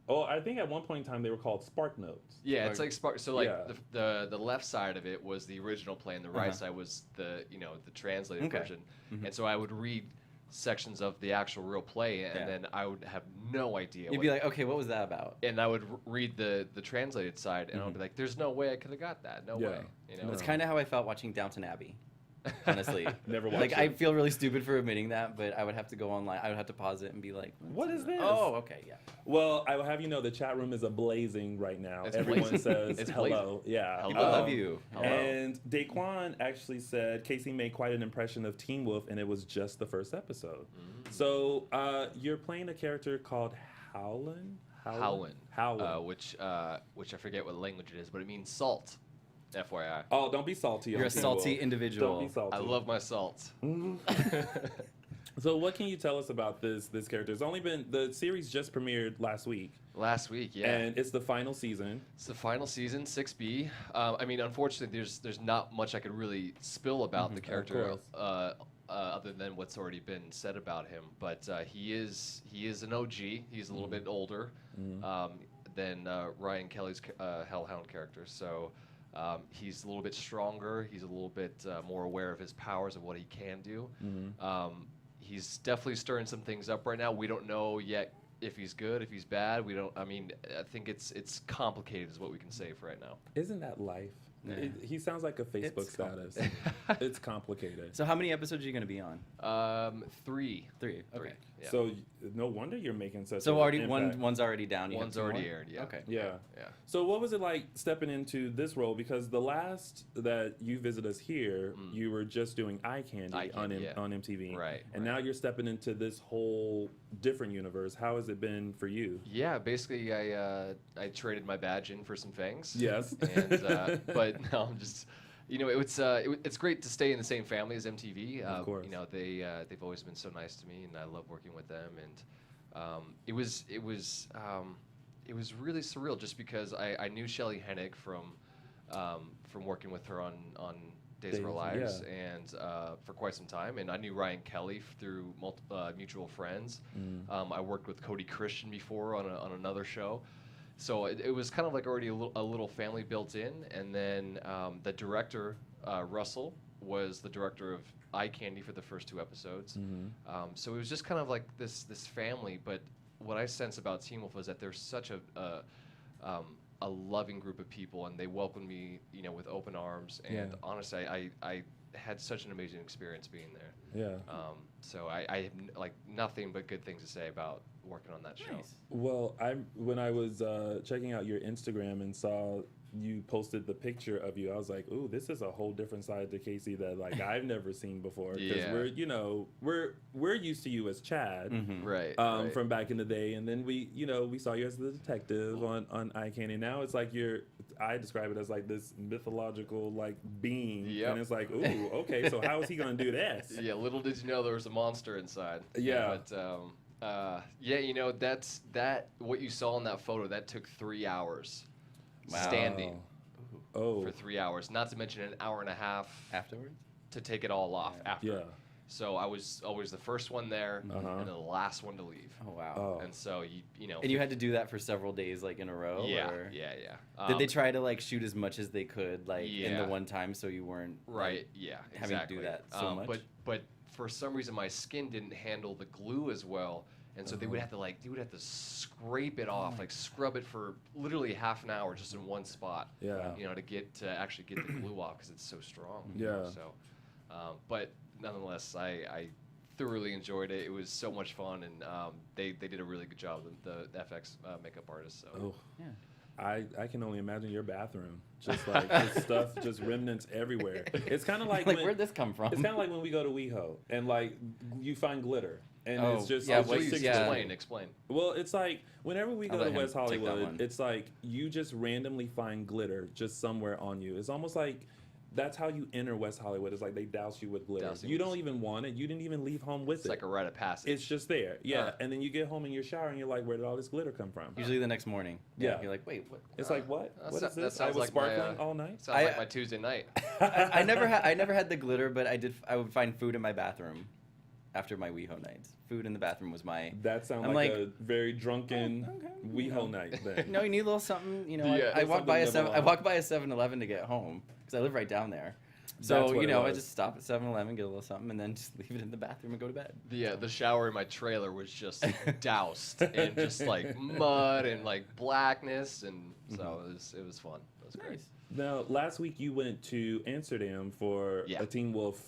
Oh, I think at one point in time they were called Spark Notes. Yeah, it's like Spark. So like Yeah. the left side of it was the original play, and the right side was the the translated version. And so I would read sections of the actual real play, and then I would have no idea. You'd be like, okay, what was that about? And I would read the translated side, and I would be like, "There's no way I could have got that. No way." It's kind of how I felt watching Downton Abbey. honestly. Never watched Like, it. I feel really stupid for admitting that, but I would have to go online. I would have to pause it and be like, What is this? Oh, okay, yeah. Well, I will have you know the chat room is ablazing right now. It's Everyone blazing. says It's hello. Yeah. Hello. People love you. Hello. And Daquan actually said Casey made quite an impression of Teen Wolf, and it was just the first episode. So you're playing a character called Howlin? Howlin. Howlin. Which I forget what language it is, but it means salt. FYI. Oh, don't be salty. You're on a Teen salty Wolf. individual. Don't be salty. I love my salt. So what can you tell us about this character? It's only been, the series just premiered last week. Last week, yeah. And it's the final season. It's the final season, 6B. I mean, unfortunately, there's not much I could really spill about the character, other than what's already been said about him. But he is an OG. He's a little bit older than Ryan Kelly's Hellhound character. So he's a little bit stronger. He's a little bit more aware of his powers and what he can do. He's definitely stirring some things up right now. We don't know yet if he's good, if he's bad. We don't. I mean, I think it's complicated, is what we can say for right now. Isn't that life? He sounds like a Facebook status. It's complicated. So how many episodes are you going to be on? 3. 3. Okay. Yeah. So no wonder you're making such. So an already impact. one's already down. You have One's two already more? aired. Yeah. Okay. Yeah. Yeah. So what was it like stepping into this role? Because the last that you visited us here, you were just doing eye candy, Eye on Candy, yeah. on MTV. Right, And right. now you're stepping into this whole different universe. How has it been for you? Yeah, basically, I traded my badge in for some fangs. Yes. And but no, I'm just, it's great to stay in the same family as MTV. Of course. They've always been so nice to me, and I love working with them. And it was really surreal, just because I knew Shelley Hennig from working with her on Days of Our Lives, and for quite some time, and I knew Ryan Kelly through mutual friends. I worked with Cody Christian before on another show, so it was kind of like already a little family built in. And then the director, Russell, was the director of Eye Candy for the first 2 episodes. So it was just kind of like this family. But what I sense about Teen Wolf is that there's such a loving group of people, and they welcomed me, with open arms. And honestly, I had such an amazing experience being there. Yeah. So I have like nothing but good things to say about working on that show. Nice. Well, when I was checking out your Instagram and saw you posted the picture of you, I was like, "Ooh, this is a whole different side to Casey that like I've never seen before." Because we're used to you as Chad, Right. right. From back in the day, and then we saw you as the detective on Eye Candy. Now it's like I describe it as like this mythological like being, Yep. and it's like, ooh, okay, so how is he gonna do this? Yeah, little did you know there was a monster inside. Yeah. But that's what you saw in that photo. That took 3 hours. Wow. Standing Oh, for 3 hours. Not to mention an hour and a half Afterwards? to take it all off after. yeah. So I was always the first one there and then the last one to leave. Oh, wow. Oh. And so And you had to do that for several days, like, in a row? yeah, Or yeah. did they try to, like, shoot as much as they could, like, in the Yeah. one time so you weren't... Right. Yeah. having to Exactly. do that so much? But for some reason my skin didn't handle the glue as well, and so they would have to scrape it off, like scrub it for literally half an hour just in one spot. Yeah. To actually get the glue off, because it's so strong. Yeah. So, but nonetheless, I thoroughly enjoyed it. It was so much fun, and they did a really good job, the FX makeup artists. So. Oh. Yeah. I can only imagine your bathroom, just like just stuff, just remnants everywhere. It's kind of like Like, where'd this come from? It's kind of like when we go to WeHo and like you find glitter and Oh, it's just yeah, it's what just you- six yeah. Explain. Well, it's like whenever we I'll go to let him West take that Hollywood, one. it's like you just randomly find glitter just somewhere on you. It's almost like that's how you enter West Hollywood. It's like they douse you with glitter. Douse you You with- don't even want it. You didn't even leave home with It's it. like a rite of passage. It's just there. Yeah. Huh. And then you get home in your shower and you're like, where did all this glitter come from? Usually the next morning. Yeah. You're like, wait, what? It's like, what? That What so- is that this? I sounds was like my, sparkling all night? Sounds like my Tuesday night. I never had the glitter, but I would find food in my bathroom after my WeHo nights. Food in the bathroom was my... That sounds I'm like like, a very drunken okay, WeHo night then. No, you need a little something, Yeah. I walk by a Something to I walk by a 7-Eleven to get home because I live right down there. So, That's what it I was. just stop at 7-Eleven, get a little something, and then just leave it in the bathroom and go to bed. The shower in my trailer was just doused in just like mud and like blackness, and so it was fun. was great. Nice. Now, last week you went to Amsterdam for Yeah. a Teen Wolf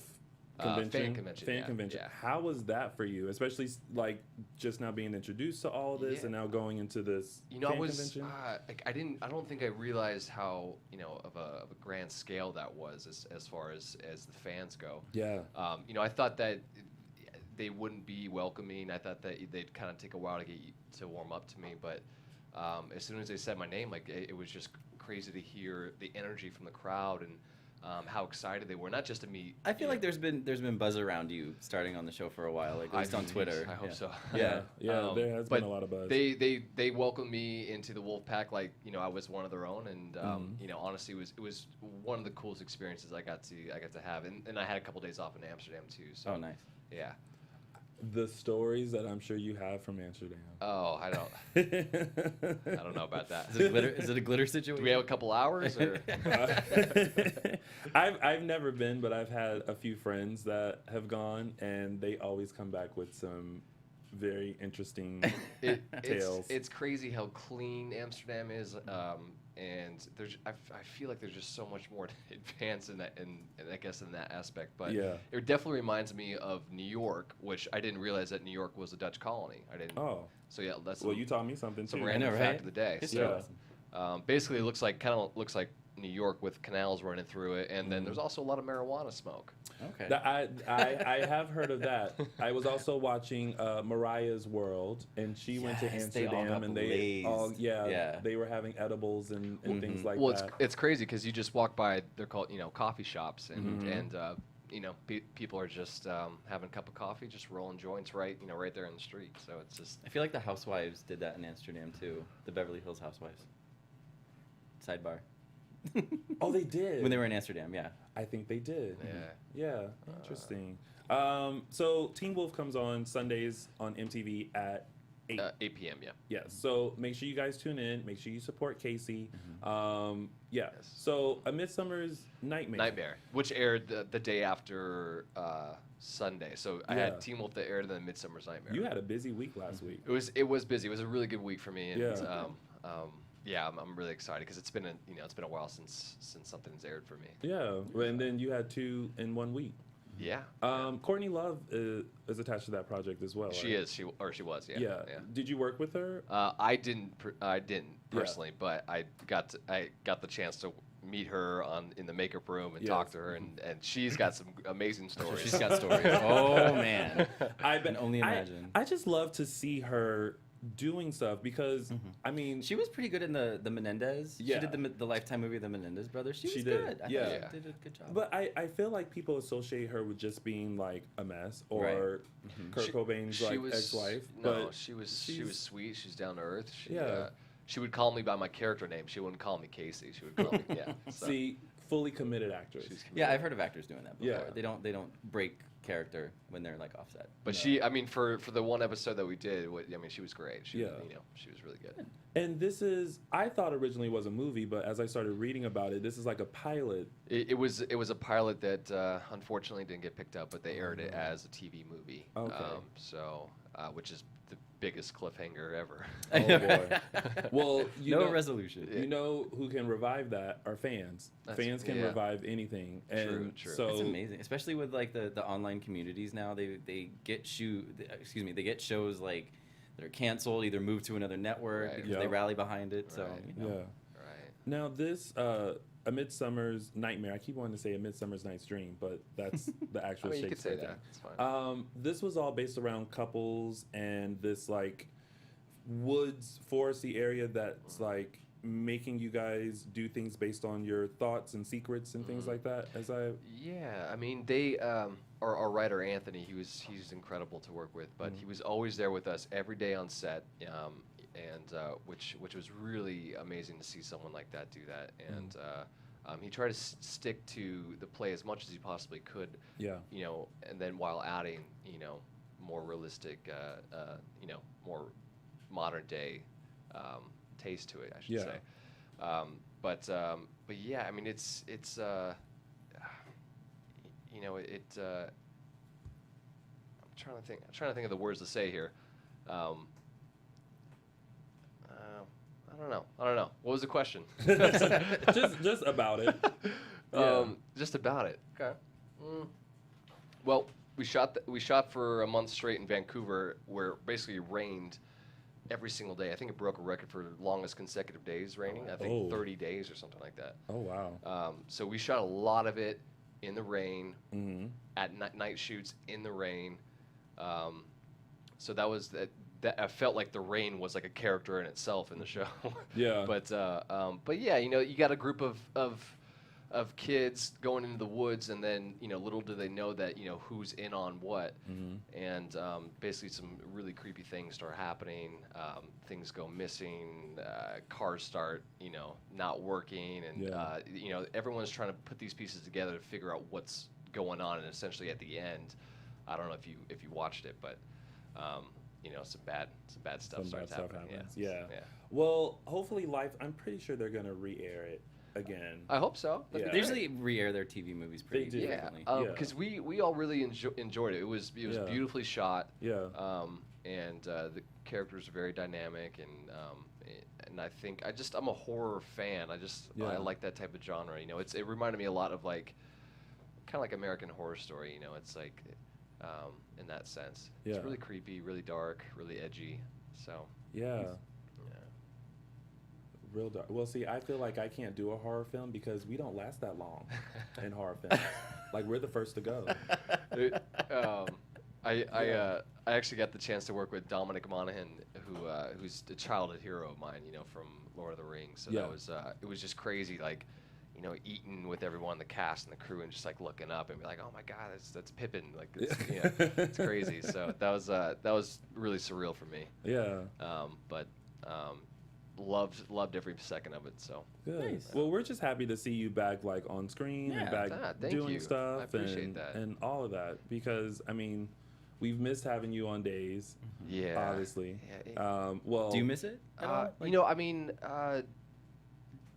convention. Fan convention. Fan yeah, convention. Yeah. How was that for you? Especially like just now being introduced to all this Yeah. and now going into this You know, fan I was convention. I don't think I realized how of a grand scale that was as far as the fans go. Yeah. I thought that they wouldn't be welcoming. I thought that they'd kind of take a while to warm up to me, but as soon as they said my name, like it was just crazy to hear the energy from the crowd and how excited they were. Not just to meet. I feel like there's been buzz around you starting on the show for a while, like at least on Twitter. I hope so. Yeah. There has but been a lot of buzz. They welcomed me into the Wolf Pack like I was one of their own, and honestly, it was one of the coolest experiences I got to have, and I had a couple days off in Amsterdam too. So Oh, nice. yeah. The stories that I'm sure you have from Amsterdam. Oh, I don't know about that. Is it a glitter situation? Do we have a couple hours? Or? I've never been, but I've had a few friends that have gone, and they always come back with some very interesting tales. It's crazy how clean Amsterdam is, and I feel like there's just so much more to advance in that, and I guess in that aspect. But Yeah. it definitely reminds me of New York, which I didn't realize that New York was a Dutch colony. I didn't. Oh. So yeah, that's Well, you taught me something some too. random know, fact right? of the day. History So basically, it looks like New York with canals running through it, and then there's also a lot of marijuana smoke. Okay. I have heard of that. I was also watching Mariah's World, and she went to Yes, they all Amsterdam, got and they all blazed. they were having edibles and things like Well, that. it's crazy because you just walk by. They're called coffee shops, and people are just having a cup of coffee, just rolling joints right there in the street. So it's just I feel like the Housewives did that in Amsterdam too. The Beverly Hills Housewives. Sidebar. Oh, they did. When they were in Amsterdam, yeah. I think they did. yeah. Yeah, interesting. So Teen Wolf comes on Sundays on MTV at 8. 8 p.m. Yeah. Yeah, so make sure you guys tune in. Make sure you support Casey. Yeah. Yes. So A Midsummer's Nightmare. Nightmare, which aired the day after Sunday. So I Yeah. had Teen Wolf that aired, and then Midsummer's Nightmare. You had a busy week last week. It was busy. It was a really good week for me, and Yeah. I'm really excited because it's been a while since something's aired for me. Yeah, and then you had 2 in 1 week. Yeah. Courtney Love is attached to that project as well. She right? is. She was. Yeah. Yeah. Did you work with her? I didn't personally, but I got the chance to meet her in the makeup room and talk to her, and she's got some amazing stories. She's got stories. Oh man. I can only imagine. I just love to see her doing stuff because I mean She was pretty good in the Menendez. Yeah. She did the Lifetime movie, The Menendez Brothers. She was did. good. I Yeah. thought she did a good job. But I feel like people associate her with just being like a mess or Kurt Cobain's She like was ex-wife. No, but she was sweet. She's down to earth. Yeah. She would call me by my character name. She wouldn't call me Casey. She would call me So. See, fully committed actress. She's yeah, I've heard of actors doing that before. Yeah. They don't break character when they're like offset. But for the one episode that we did, she was great. She was really good. And this is, I thought originally was a movie, but as I started reading about it, this is like a pilot. It was a pilot that unfortunately didn't get picked up, but they aired it as a TV movie. Okay. Which is the biggest cliffhanger ever. Oh boy. Well, No resolution. You know who can revive that are fans. Fans can revive anything. And True. so It's amazing, especially with like the online communities now. They get shows like that are canceled, either moved to another network because they rally behind it. So yeah. Right. Now this A Midsummer's Nightmare. I keep wanting to say A Midsummer's Night's Dream, but that's the actual you could say Shakespeare that. thing. It's fine. This was all based around couples and this like woods, foresty area that's like making you guys do things based on your thoughts and secrets and things like that. Yeah, they our writer Anthony, he's incredible to work with, but he was always there with us every day on set, and which was really amazing to see someone like that do that, and he tried to stick to the play as much as he possibly could, and then while adding more realistic, more modern day taste to it, I should say. But yeah, it's I'm trying to think of the words to say here. I don't know. What was the question? just about it. Yeah. Just about it. Okay. Well, we shot for a month straight in Vancouver, where it basically rained every single day. I think it broke a record for longest consecutive days raining. I think 30 days or something like that. Oh wow. So we shot a lot of it in the rain, at night shoots in the rain. So that was that. I felt like the rain was like a character in itself in the show. Yeah. But yeah, you got a group of kids going into the woods, and then little do they know that who's in on what, and basically some really creepy things start happening. Things go missing. Cars start not working, and everyone's trying to put these pieces together to figure out what's going on. And essentially at the end, I don't know if you watched it, but some bad stuff starts happening. Yeah. Well, hopefully I'm pretty sure they're gonna re-air it again. I hope so. Yeah. They usually re-air their TV movies pretty frequently. Because we all really enjoyed it. It was beautifully shot. Yeah. And the characters are very dynamic, and I think I'm a horror fan. I like that type of genre. It reminded me a lot of kind of like American Horror Story. It's like in that sense. Yeah. It's really creepy, really dark, really edgy. So. Yeah. Real dark. Well, see, I feel like I can't do a horror film because we don't last that long in horror films. Like, we're the first to go. I actually got the chance to work with Dominic Monaghan, who's a childhood hero of mine, from Lord of the Rings. So it was just crazy, eating with everyone, the cast and the crew, and just looking up and be like, oh my God, that's Pippin, it's crazy. So that was really surreal for me. Yeah. But loved every second of it. So good. Nice. Well, we're just happy to see you back on screen and back doing stuff. I appreciate that and all of that, because we've missed having you on days. Yeah. Obviously. Yeah. Well, do you miss it?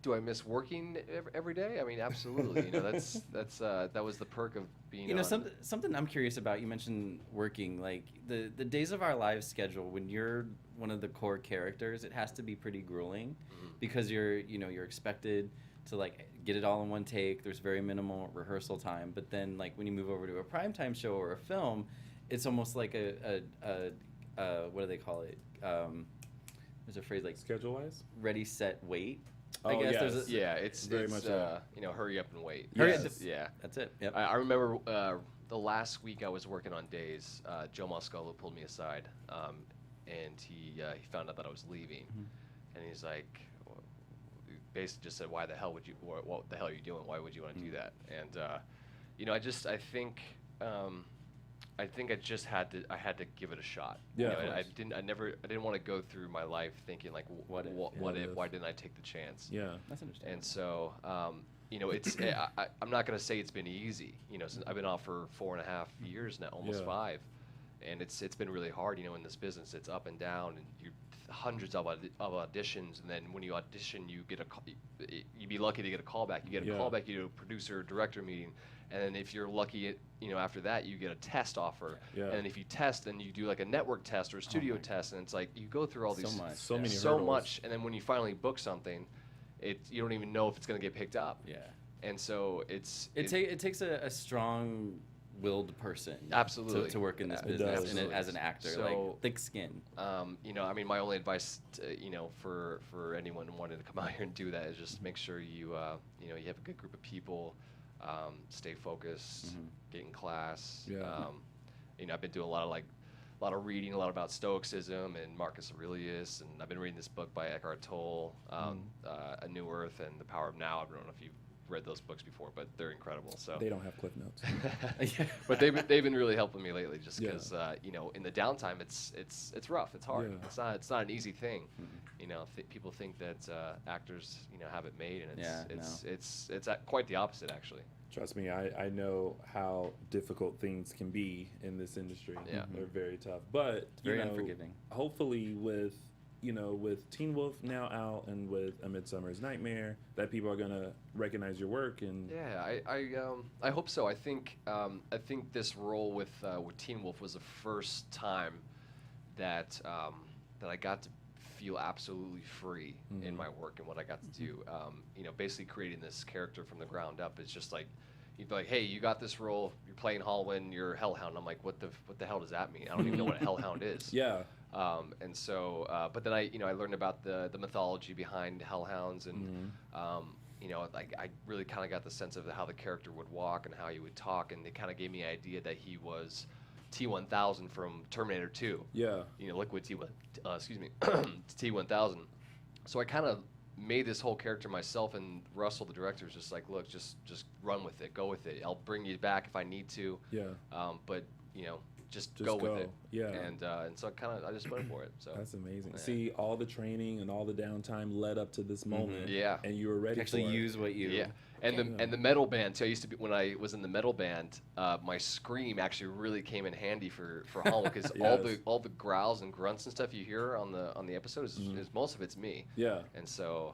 Do I miss working every day? Absolutely. That was the perk of being. Something I'm curious about. You mentioned working, the Days of Our Lives schedule. When you're one of the core characters, it has to be pretty grueling, because you're expected to get it all in one take. There's very minimal rehearsal time. But then when you move over to a primetime show or a film, it's almost like a what do they call it? There's a phrase schedule wise. Ready, set, wait. Oh, I guess yes. It's very much hurry up and wait. Yes. Yeah, that's it. Yep. I remember the last week I was working on Days. Joe Moscolo pulled me aside, and he found out that I was leaving, and he's like, basically just said, "Why the hell would you? What the hell are you doing? Why would you want to do that?" And I think I just had to give it a shot. Yeah, I didn't want to go through my life thinking what if, why didn't I take the chance? Yeah, that's understandable. And so it's I'm not gonna say it's been easy. Since I've been off for 4.5 years now, almost 5, and it's been really hard. In this business, it's up and down, and you're hundreds of auditions, and then when you audition, you'd be lucky to get a call back. You get a call back, you do a producer director meeting. And then if you're lucky, after that, you get a test offer. Yeah. And then if you test, then you do a network test or a studio test, and it's you go through all these so many so hurdles. much, and then when you finally book something, you don't even know if it's going to get picked up. Yeah. And so it takes a strong-willed person absolutely to work in this business and as an actor, so, thick skin. My only advice, for anyone wanting to come out here and do that is just make sure you have a good group of people. Stay focused, get in class. Yeah. I've been doing a lot of reading, a lot about Stoicism and Marcus Aurelius, and I've been reading this book by Eckhart Tolle, A New Earth and The Power of Now. I don't know if you've read those books before, but they're incredible. So they don't have cliff notes. But they've been really helping me lately, just because in the downtime it's rough, it's hard. Yeah. It's not an easy thing. People think that actors have it made, and it's quite the opposite actually. Trust me, I know how difficult things can be in this industry. Yeah. They're very tough, but it's very unforgiving. Hopefully with Teen Wolf now out and with A Midsummer's Nightmare, that people are gonna recognize your work. And I hope so. I think this role with Teen Wolf was the first time that I got to feel absolutely free in my work and what I got to do. You know, basically creating this character from the ground up is just like, you'd be like, hey, you got this role, you're playing Hallwyn, you're Hellhound. I'm like, what the hell does that mean? I don't even know what a Hellhound is. Yeah. And so, but then I learned about the mythology behind Hellhounds, and you know, like I really kind of got the sense of how the character would walk and how he would talk, and they kind of gave me an idea that he was T-1000 from Terminator 2. Yeah. You know, Liquid T-1000. So I kind of made this whole character myself, and Russell, the director, was just like, look, just run with it, go with it. I'll bring you back if I need to. Yeah. But you know, just go with it. Yeah. And so I just went for it. So that's amazing. Yeah. See, all the training and all the downtime led up to this moment. Yeah. And you were ready Actually for use what you. Yeah. And the metal band too. I used to be, when I was in the metal band, my scream actually really came in handy for Halloween, because all the growls and grunts and stuff you hear on the episode is most of it's me. Yeah. And so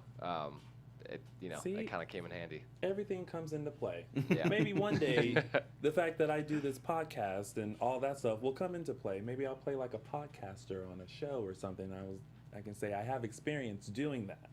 it kind of came in handy. Everything comes into play. Yeah. Maybe one day the fact that I do this podcast and all that stuff will come into play. Maybe I'll play like a podcaster on a show or something. I can say I have experience doing that.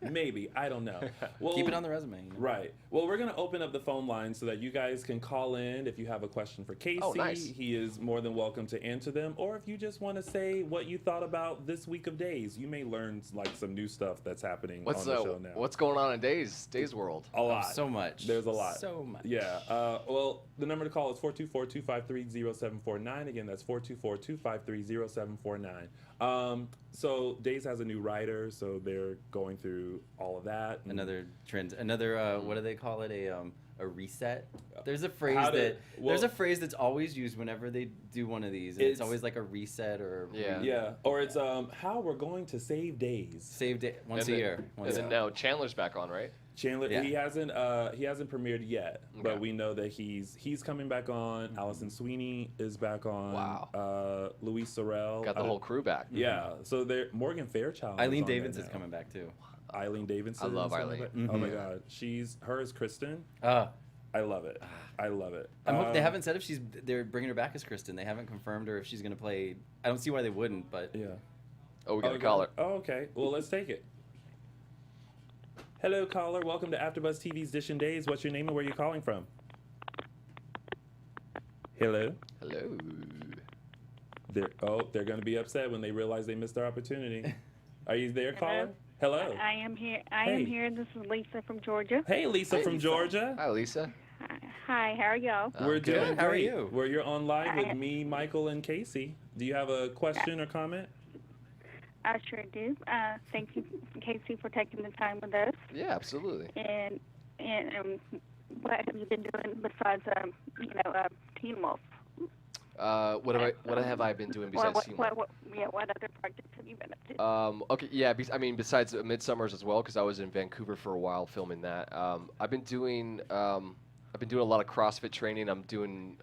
Maybe. I don't know. Well, Keep it on the resume. You know? Right. Well, we're going to open up the phone line so that you guys can call in if you have a question for Casey. Oh, nice. He is more than welcome to answer them. Or if you just want to say what you thought about this week of Days. You may learn like some new stuff that's happening on the show now. What's going on in Days world? A lot. So much. There's a lot. So much. Yeah. Well, the number to call is 424-253-0749. Again, that's 424-253-0749. So Days has a new writer, so they're going through all of that. Another trend. Another what do they call it? A reset. There's a phrase there's a phrase that's always used whenever they do one of these. And it's always like a reset or yeah. Or it's how we're going to save Days. Save day once a year. And then now Chandler's back on, right? Chandler, Yeah. he hasn't premiered yet, but Okay. we know that he's coming back on. Allison Sweeney is back on. Wow. Luis Sorrell Got the whole crew back. Yeah, so Morgan Fairchild. Eileen is on there Davidson's now. coming back too. Eileen Davidson. I love is coming Eileen. back. Oh my God, her as Kristen. I love it. I love it. They haven't said if they're bringing her back as Kristen. They haven't confirmed her if she's going to play. I don't see why they wouldn't, but Yeah. Oh, we got a caller. Oh, okay. Well, let's take it. Hello, caller. Welcome to AfterBuzz TV's DISHIN Days. What's your name and where are you calling from? Hello. Hello. They're going to be upset when they realize they missed their opportunity. Are you there, caller? Hello. I am here. I am here. This is Lisa from Georgia. Hey, Lisa from Georgia. Hi, Lisa. Hi, how are y'all? We're good. doing How are great. you? You're on live with me, Michael, and Casey. Do you have a question or comment? I sure do. Thank you, Casey, for taking the time with us. Yeah, absolutely. And what have you been doing besides, Teen Wolf? What have I been doing besides Teen Wolf? What other projects have you been up to? Okay, yeah. Besides Midsummers as well, because I was in Vancouver for a while filming that. I've been doing a lot of CrossFit training. I'm doing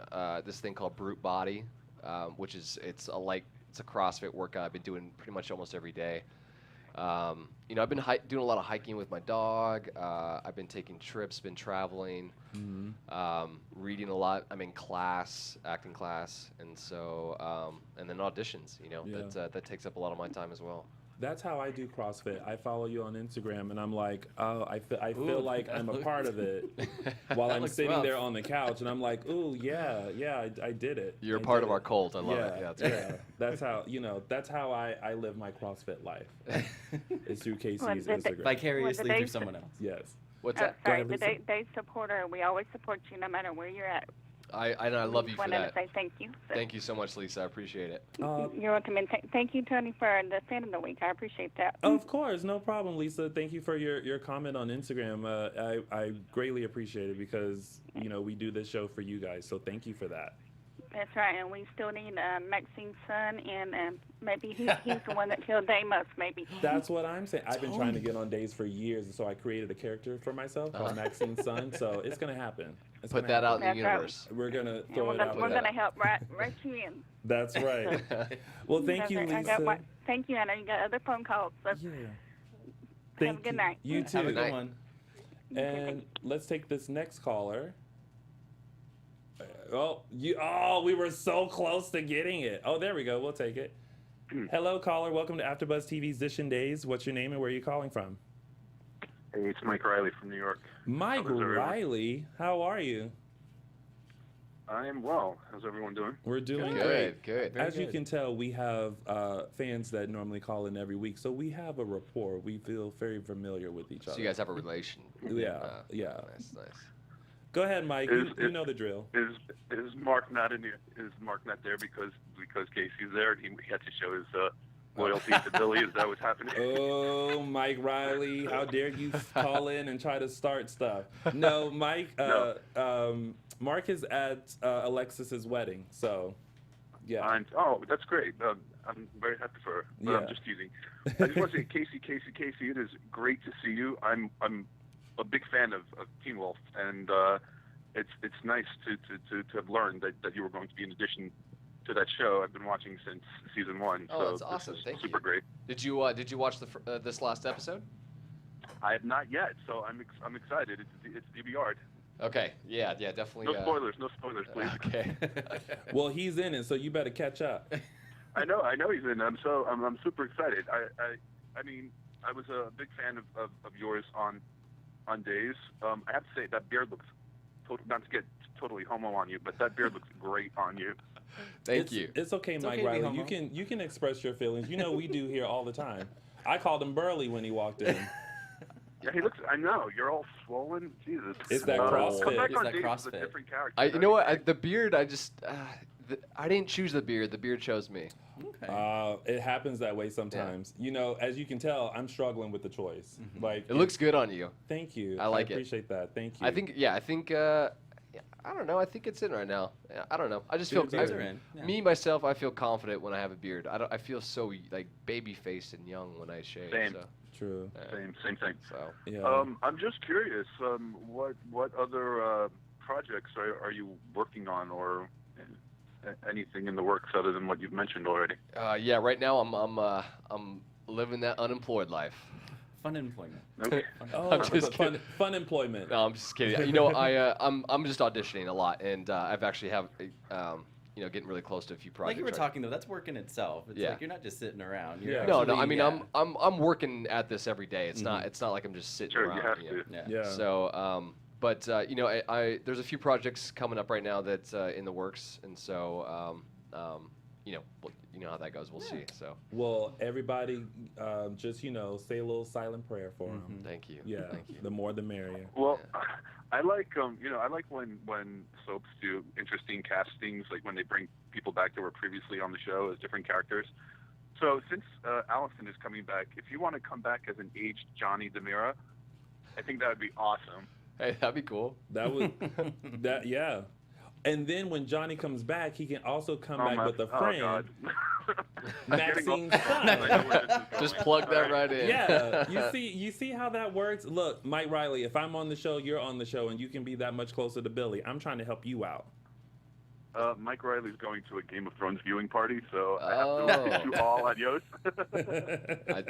this thing called Brute Body, which is it's a CrossFit workout I've been doing pretty much almost every day. I've been doing a lot of hiking with my dog. I've been taking trips, been traveling, reading a lot. I'm in class, acting class, and so and then auditions. That takes up a lot of my time as well. That's how I do CrossFit. I follow you on Instagram, and I'm like, oh, I feel like I'm a part of it while I'm sitting rough. there on the couch, and I'm like, ooh, yeah, I did it. You're I part did of our it. cult. I love it. Yeah, it's great. Yeah. That's how I live my CrossFit life. It's through Casey's Instagram. Vicariously Well, through someone else. Yes. What's that? Go Sorry, ahead, the Lisa. Day supporter. We always support you no matter where you're at. I love you for Wanted that. to say thank you. Thank you so much, Lisa. I appreciate it. You're welcome. And thank you, Tony, for the fan of the week. I appreciate that. Of course, no problem, Lisa. Thank you for your comment on Instagram. I greatly appreciate it because we do this show for you guys. So thank you for that. That's right, and we still need Maxine's son, and maybe he's the one that killed Deimos, maybe. That's what I'm saying. I've been trying to get on Days for years, and so I created a character for myself called Maxine's son. So it's gonna happen. Put that out in the That's right. universe. We're gonna And throw we're it gonna, out we're there. gonna help write you in. That's right. Well, thank you, Lisa. Thank you, Anna. You got other phone calls. So Yeah. have Thank a good you. night. You too. Have a Night. good one. And let's take this next caller. We were so close to getting it. Oh, there we go. We'll take it. Hello, caller. Welcome to AfterBuzz TV's DISHIN Days. What's your name and where are you calling from? Hey, it's Mike Riley from New York. Mike How's everyone? Riley, how are you? I am well. How's everyone doing? We're doing Good, great. good. Very As you good. can tell, we have fans that normally call in every week, so we have a rapport. We feel very familiar with each So other. you guys have a relation. Yeah, yeah. Nice. Go ahead, Mike. You know the drill. Is Mark not in here? Is Mark not there because Casey's there and he had to show his loyalty to Billy? Is that what's happening? Oh, Mike Riley, how dare you call in and try to start stuff? No, Mike. No. Mark is at Alexis's wedding, so yeah. That's great. I'm very happy for her. But Yeah. I'm just teasing. I just want to say, Casey, it is great to see you. I'm a big fan of Teen Wolf, and it's nice to have learned that you were going to be in addition to that show. I've been watching since season 1. Oh, so that's awesome. This is Thank super you. great. Did you watch this last episode? I have not yet, so I'm excited. It's DVR'd. Okay. Yeah, definitely. No spoilers, please. Okay. Well, he's in it, so you better catch up. I know he's in. I'm super excited. I mean, I was a big fan of yours on Days. I have to say that beard looks not to get totally homo on you, but that beard looks great on you. Thank you. It's okay, Mike okay to be Riley. homo. You can express your feelings. You know we do here all the time. I called him Burley when he walked in. Yeah, he looks. I know you're all swollen. Jesus. It's that Come CrossFit. back It's on that Days as a CrossFit. different character. You know what? The beard. I just. I didn't choose the beard. The beard chose me. Okay. It happens that way sometimes. You know, as you can tell, I'm struggling with the choice. Like It looks good on you. Thank you. I like it. appreciate that. Thank you. I think. I don't know. I think it's in right now. I don't know. I just feel Beards are good. in, yeah. Me myself, I feel confident when I have a beard. I feel so like baby faced and young when I shave. Same. So, True. Same thing. so. Yeah. I'm just curious. What other projects are you working on, or anything in the works other than what you've mentioned already? Yeah. Right now, I'm living that unemployed life. Fun employment. Okay. Oh, I'm just fun employment. No, I'm just kidding. You know, I'm just auditioning a lot, and I've actually getting really close to a few projects. Like you were right talking though, that's work in itself. It's Yeah. like you're not just sitting around. Yeah. You're No, actually, I mean yeah. I'm working at this every day. It's not like I'm just sitting Sure, around. you have know. to. Yeah. Yeah. So, but I there's a few projects coming up right now that's in the works, and so you know how that goes. We'll see. So Well, everybody, just say a little silent prayer for him. thank you. Yeah. Thank you. The more, the merrier. Well, I like I like when soaps do interesting castings, like when they bring people back that were previously on the show as different characters. So since Allison is coming back, if you want to come back as an aged Johnny DeMira, I think that would be awesome. Hey, that'd be cool. That was yeah. And then when Johnny comes back, he can also come back with a friend, God. Maxine's I son. know where this is Just going. plug that All right in. Yeah, you see how that works. Look, Mike Riley, if I'm on the show, you're on the show, and you can be that much closer to Billy. I'm trying to help you out. Mike Riley's going to a Game of Thrones viewing party, so I have to wish you all adios.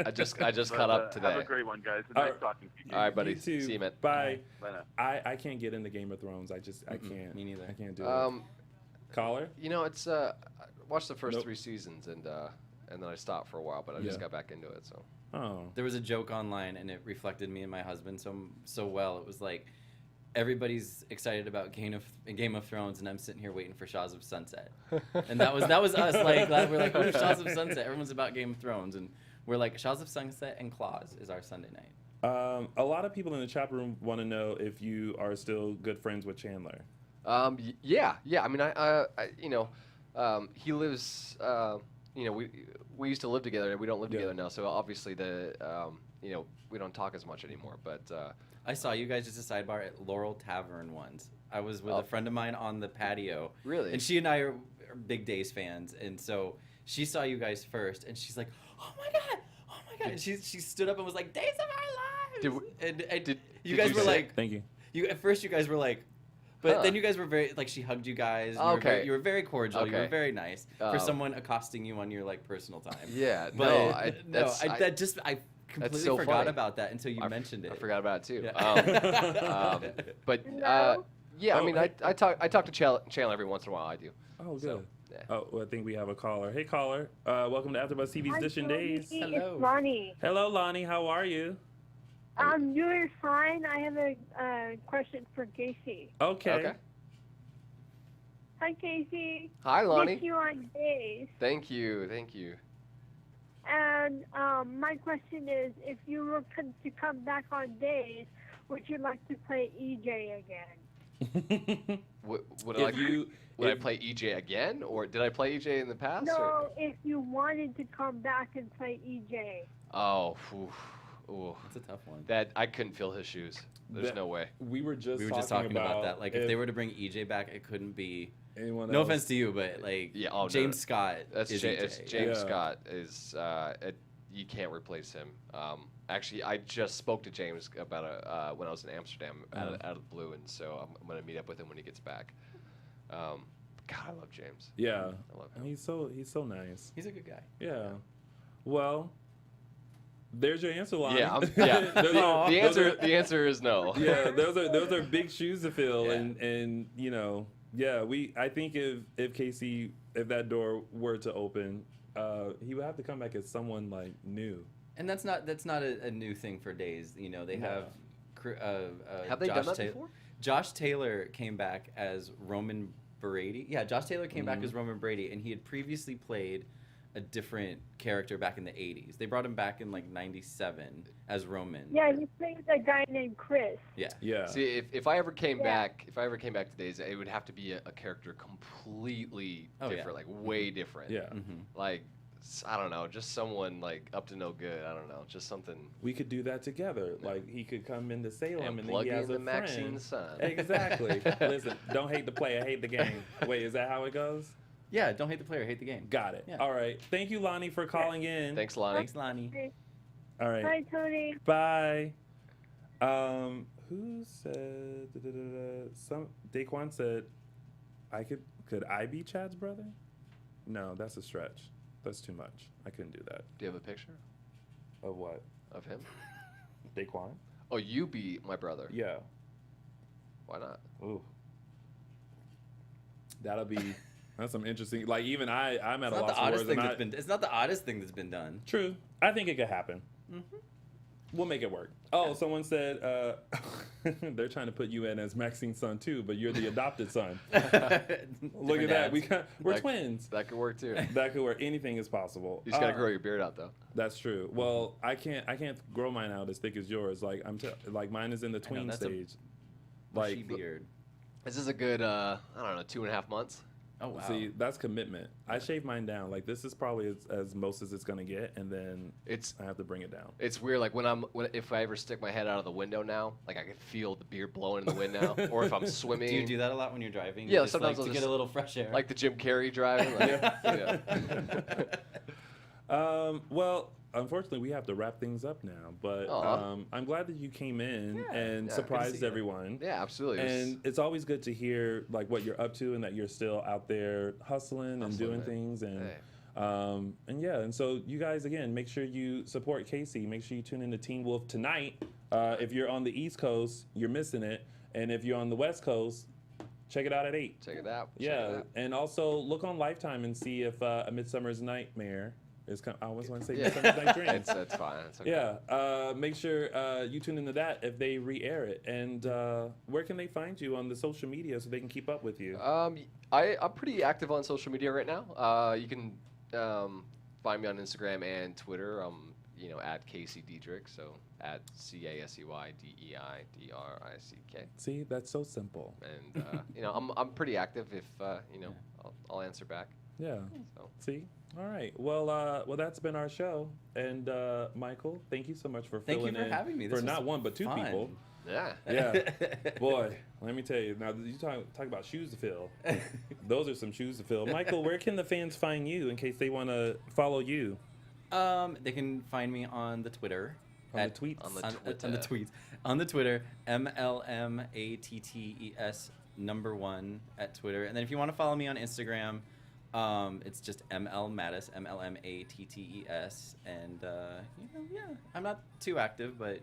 I just But, caught up today. Have a great one, guys. All Nice right. talking to you. All right, buddy. You too. See you, man. Bye. Bye now. I can't get into Game of Thrones. I can't. Me neither. I can't do it. Caller? It's I watched the first Nope. 3 seasons and then I stopped for a while, but I just got back into it. So Oh. There was a joke online, and it reflected me and my husband so well. It was like, everybody's excited about Game of Thrones, and I'm sitting here waiting for Shaws of Sunset. And that was us. Like we're like, ooh, Shaws of Sunset. Everyone's about Game of Thrones, and we're like, Shaws of Sunset and Claws is our Sunday night. A lot of people in the chat room want to know if you are still good friends with Chandler. yeah. I mean, he lives. We used to live together, and we don't live Yeah. together now. So obviously we don't talk as much anymore. But I saw you guys just a sidebar at Laurel Tavern once. I was with Oh. a friend of mine on the patio. Really? And she and I are big Days fans, and so she saw you guys first, and she's like, "Oh my god! And she stood up and was like, "Days of our lives!" Did you guys you were say- like, Thank you. at first you guys were like, but Huh. then you guys were very like, she hugged you guys. Okay. You were very cordial. You were Okay. very nice for Um, someone accosting you on your like personal time. Yeah. But No. I completely so forgot funny. about that until you mentioned it. I forgot about it too. Yeah. But No. Yeah, Oh, I mean, hey- I talk to Chandler every once in a while. I do. Oh, good. So, yeah. Oh, well, I think we have a caller. Hey, caller. Welcome to AfterBuzz TV's Hi, Dishin Tony. Days. Hello. It's Lonnie. Hello, Lonnie. How are you? I'm doing fine. I have a question for Casey. Okay. Okay. Hi, Casey. Hi, Lonnie. Miss you on Days. Thank you. Thank you. And my question is, if you were to come back on Days, would you like to play EJ again? Would If I play EJ again, or did I play EJ in the past? No, Or? if you wanted to come back and play EJ. Oh, ooh. That's a tough one. That I couldn't fill his shoes. There's no way. We were just talking about that. Like, if they were to bring EJ back, it couldn't be. anyone No else. offense to you, but like, Yeah, oh, no, James no. Scott That's is James EJ. Yeah. Scott is. You can't replace him. Actually, I just spoke to James about when I was in Amsterdam out of the blue, and so I'm gonna meet up with him when he gets back. God, I love James. Yeah. I love him. He's so nice. He's a good guy. Yeah. Well, there's your answer, Lonnie. Yeah, yeah. The answer is no. Yeah, those are big shoes to fill, Yeah. and you know, yeah. I think if Casey, if that door were to open, he would have to come back as someone like new. And that's not a new thing for Days. You know, they have. Have they Josh done that Taylor. before? Josh Taylor came back as Roman Brady. Yeah, Josh Taylor came back as Roman Brady, and he had previously played a different character back in the 80s. They brought him back in like 97 as Roman. Yeah, you played a guy named Chris. Yeah. Yeah. See, if I ever came back, to Days, it would have to be a character completely different, like way different. Yeah. Mm-hmm. Like, I don't know, just someone like up to no good. I don't know, just something. We could do that together. Like he could come into Salem and then plug he has in a the friend. Maxine son. Exactly. Listen, don't hate the player, hate the game. Wait, is that how it goes? Yeah, don't hate the player, hate the game. Got it. Yeah. All right. Thank you, Lonnie, for calling in. Thanks, Lonnie. Thanks, Lonnie. All right. Hi, Tony. Bye. Who said some Daquan said could I be Chad's brother? No, that's a stretch. That's too much. I couldn't do that. Do you have a picture Of what? of him? Daquan? Oh, you be my brother. Yeah. Why not? Ooh. That's some interesting. Like even I'm at It's a not loss the for oddest words. thing and that's been. It's not the oddest thing that's been done. True. I think it could happen. Mm-hmm. We'll make it work. Oh, someone said they're trying to put you in as Maxine's son too, but you're the adopted son. Look at that. We're twins. That could work too. That could work. Anything is possible. You just gotta grow your beard out though. That's true. Well, I can't grow mine out as thick as yours. Like like mine is in the tween that's a stage. Bushy Like beard. This is a good, I don't know, 2.5 months. Oh wow. see, that's commitment. I shave mine down. Like this is probably as most as it's gonna get, and then I have to bring it down. It's weird. Like if I ever stick my head out of the window now, like I can feel the beard blowing in the wind now. Or if I'm swimming. Do you do that a lot when you're driving? Yeah, Just, sometimes like, I'll to just- get a little fresh air. Like the Jim Carrey driving. Like, yeah. Well, unfortunately, we have to wrap things up now. But Aw. I'm glad that you came in and Yeah, surprised good to see you. everyone. Yeah, absolutely. And it's always good to hear like what you're up to and that you're still out there hustling and doing man. things and. Hey. And yeah, and so you guys again, make sure you support Casey. Make sure you tune in to Teen Wolf tonight. If you're on the East Coast, you're missing it, and if you're on the West Coast, check it out at 8. Check it out. Check Yeah, it out. and also look on Lifetime and see if A Midsummer's Nightmare is. I always want to say Yeah. Midsummer's Night Dream. It's fine. It's okay. Yeah, make sure you tune into that if they re-air it. And where can they find you on the social media so they can keep up with you? I'm pretty active on social media right now. You can find me on Instagram and Twitter. At Casey Deidrick, so at CASEYDEIDRICK. See, that's so simple. And I'm pretty active. If I'll answer back. Yeah. So. See. All right. Well, that's been our show. And Michael, thank you so much for Thank you filling for in having me. This for was not one but two fun. people. Yeah. Yeah. Boy, let me tell you. Now you talk about shoes to fill. Those are some shoes to fill. Michael, where can the fans find you in case they want to follow you? They can find me on the Twitter. On the tweets? On the tweets. On the Twitter, MLMATTES #1 at Twitter. And then if you want to follow me on Instagram, it's just MLMattis, MLMATTES. And, yeah, I'm not too active, but,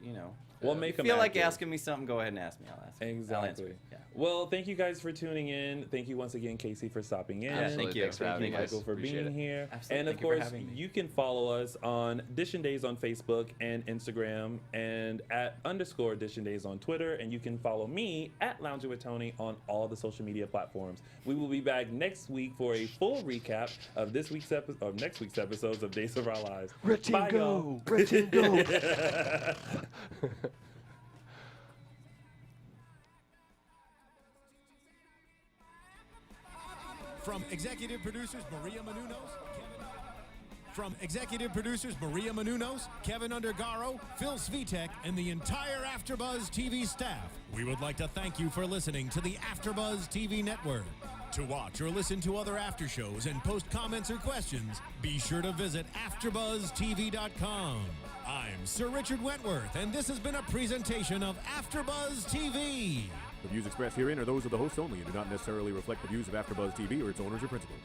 We'll make If you them feel like active. asking me something, go ahead and ask me. I'll ask. I'll answer. Exactly. Yeah. Well, thank you guys for tuning in. Thank you once again, Casey, for stopping in. Absolutely. Thank you. Thanks for Thank having you, me, guys. Michael, for Appreciate being it. here. Absolutely. And of Thank you for course, having me. you can follow us on Dishin Days on Facebook and Instagram, and at _ Dishin Days on Twitter. And you can follow me at Lounging with Tony on all the social media platforms. We will be back next week for a full recap of next week's episodes of Days of Our Lives. Red team Bye, go! y'all. Red team go! From executive producers Maria Menounos, Kevin Undergaro, Phil Svitek, and the entire AfterBuzz TV staff, we would like to thank you for listening to the AfterBuzz TV network. To watch or listen to other after shows and post comments or questions, be sure to visit AfterBuzzTV.com. I'm Sir Richard Wentworth, and this has been a presentation of AfterBuzz TV. The views expressed herein are those of the hosts only and do not necessarily reflect the views of AfterBuzz TV or its owners or principals.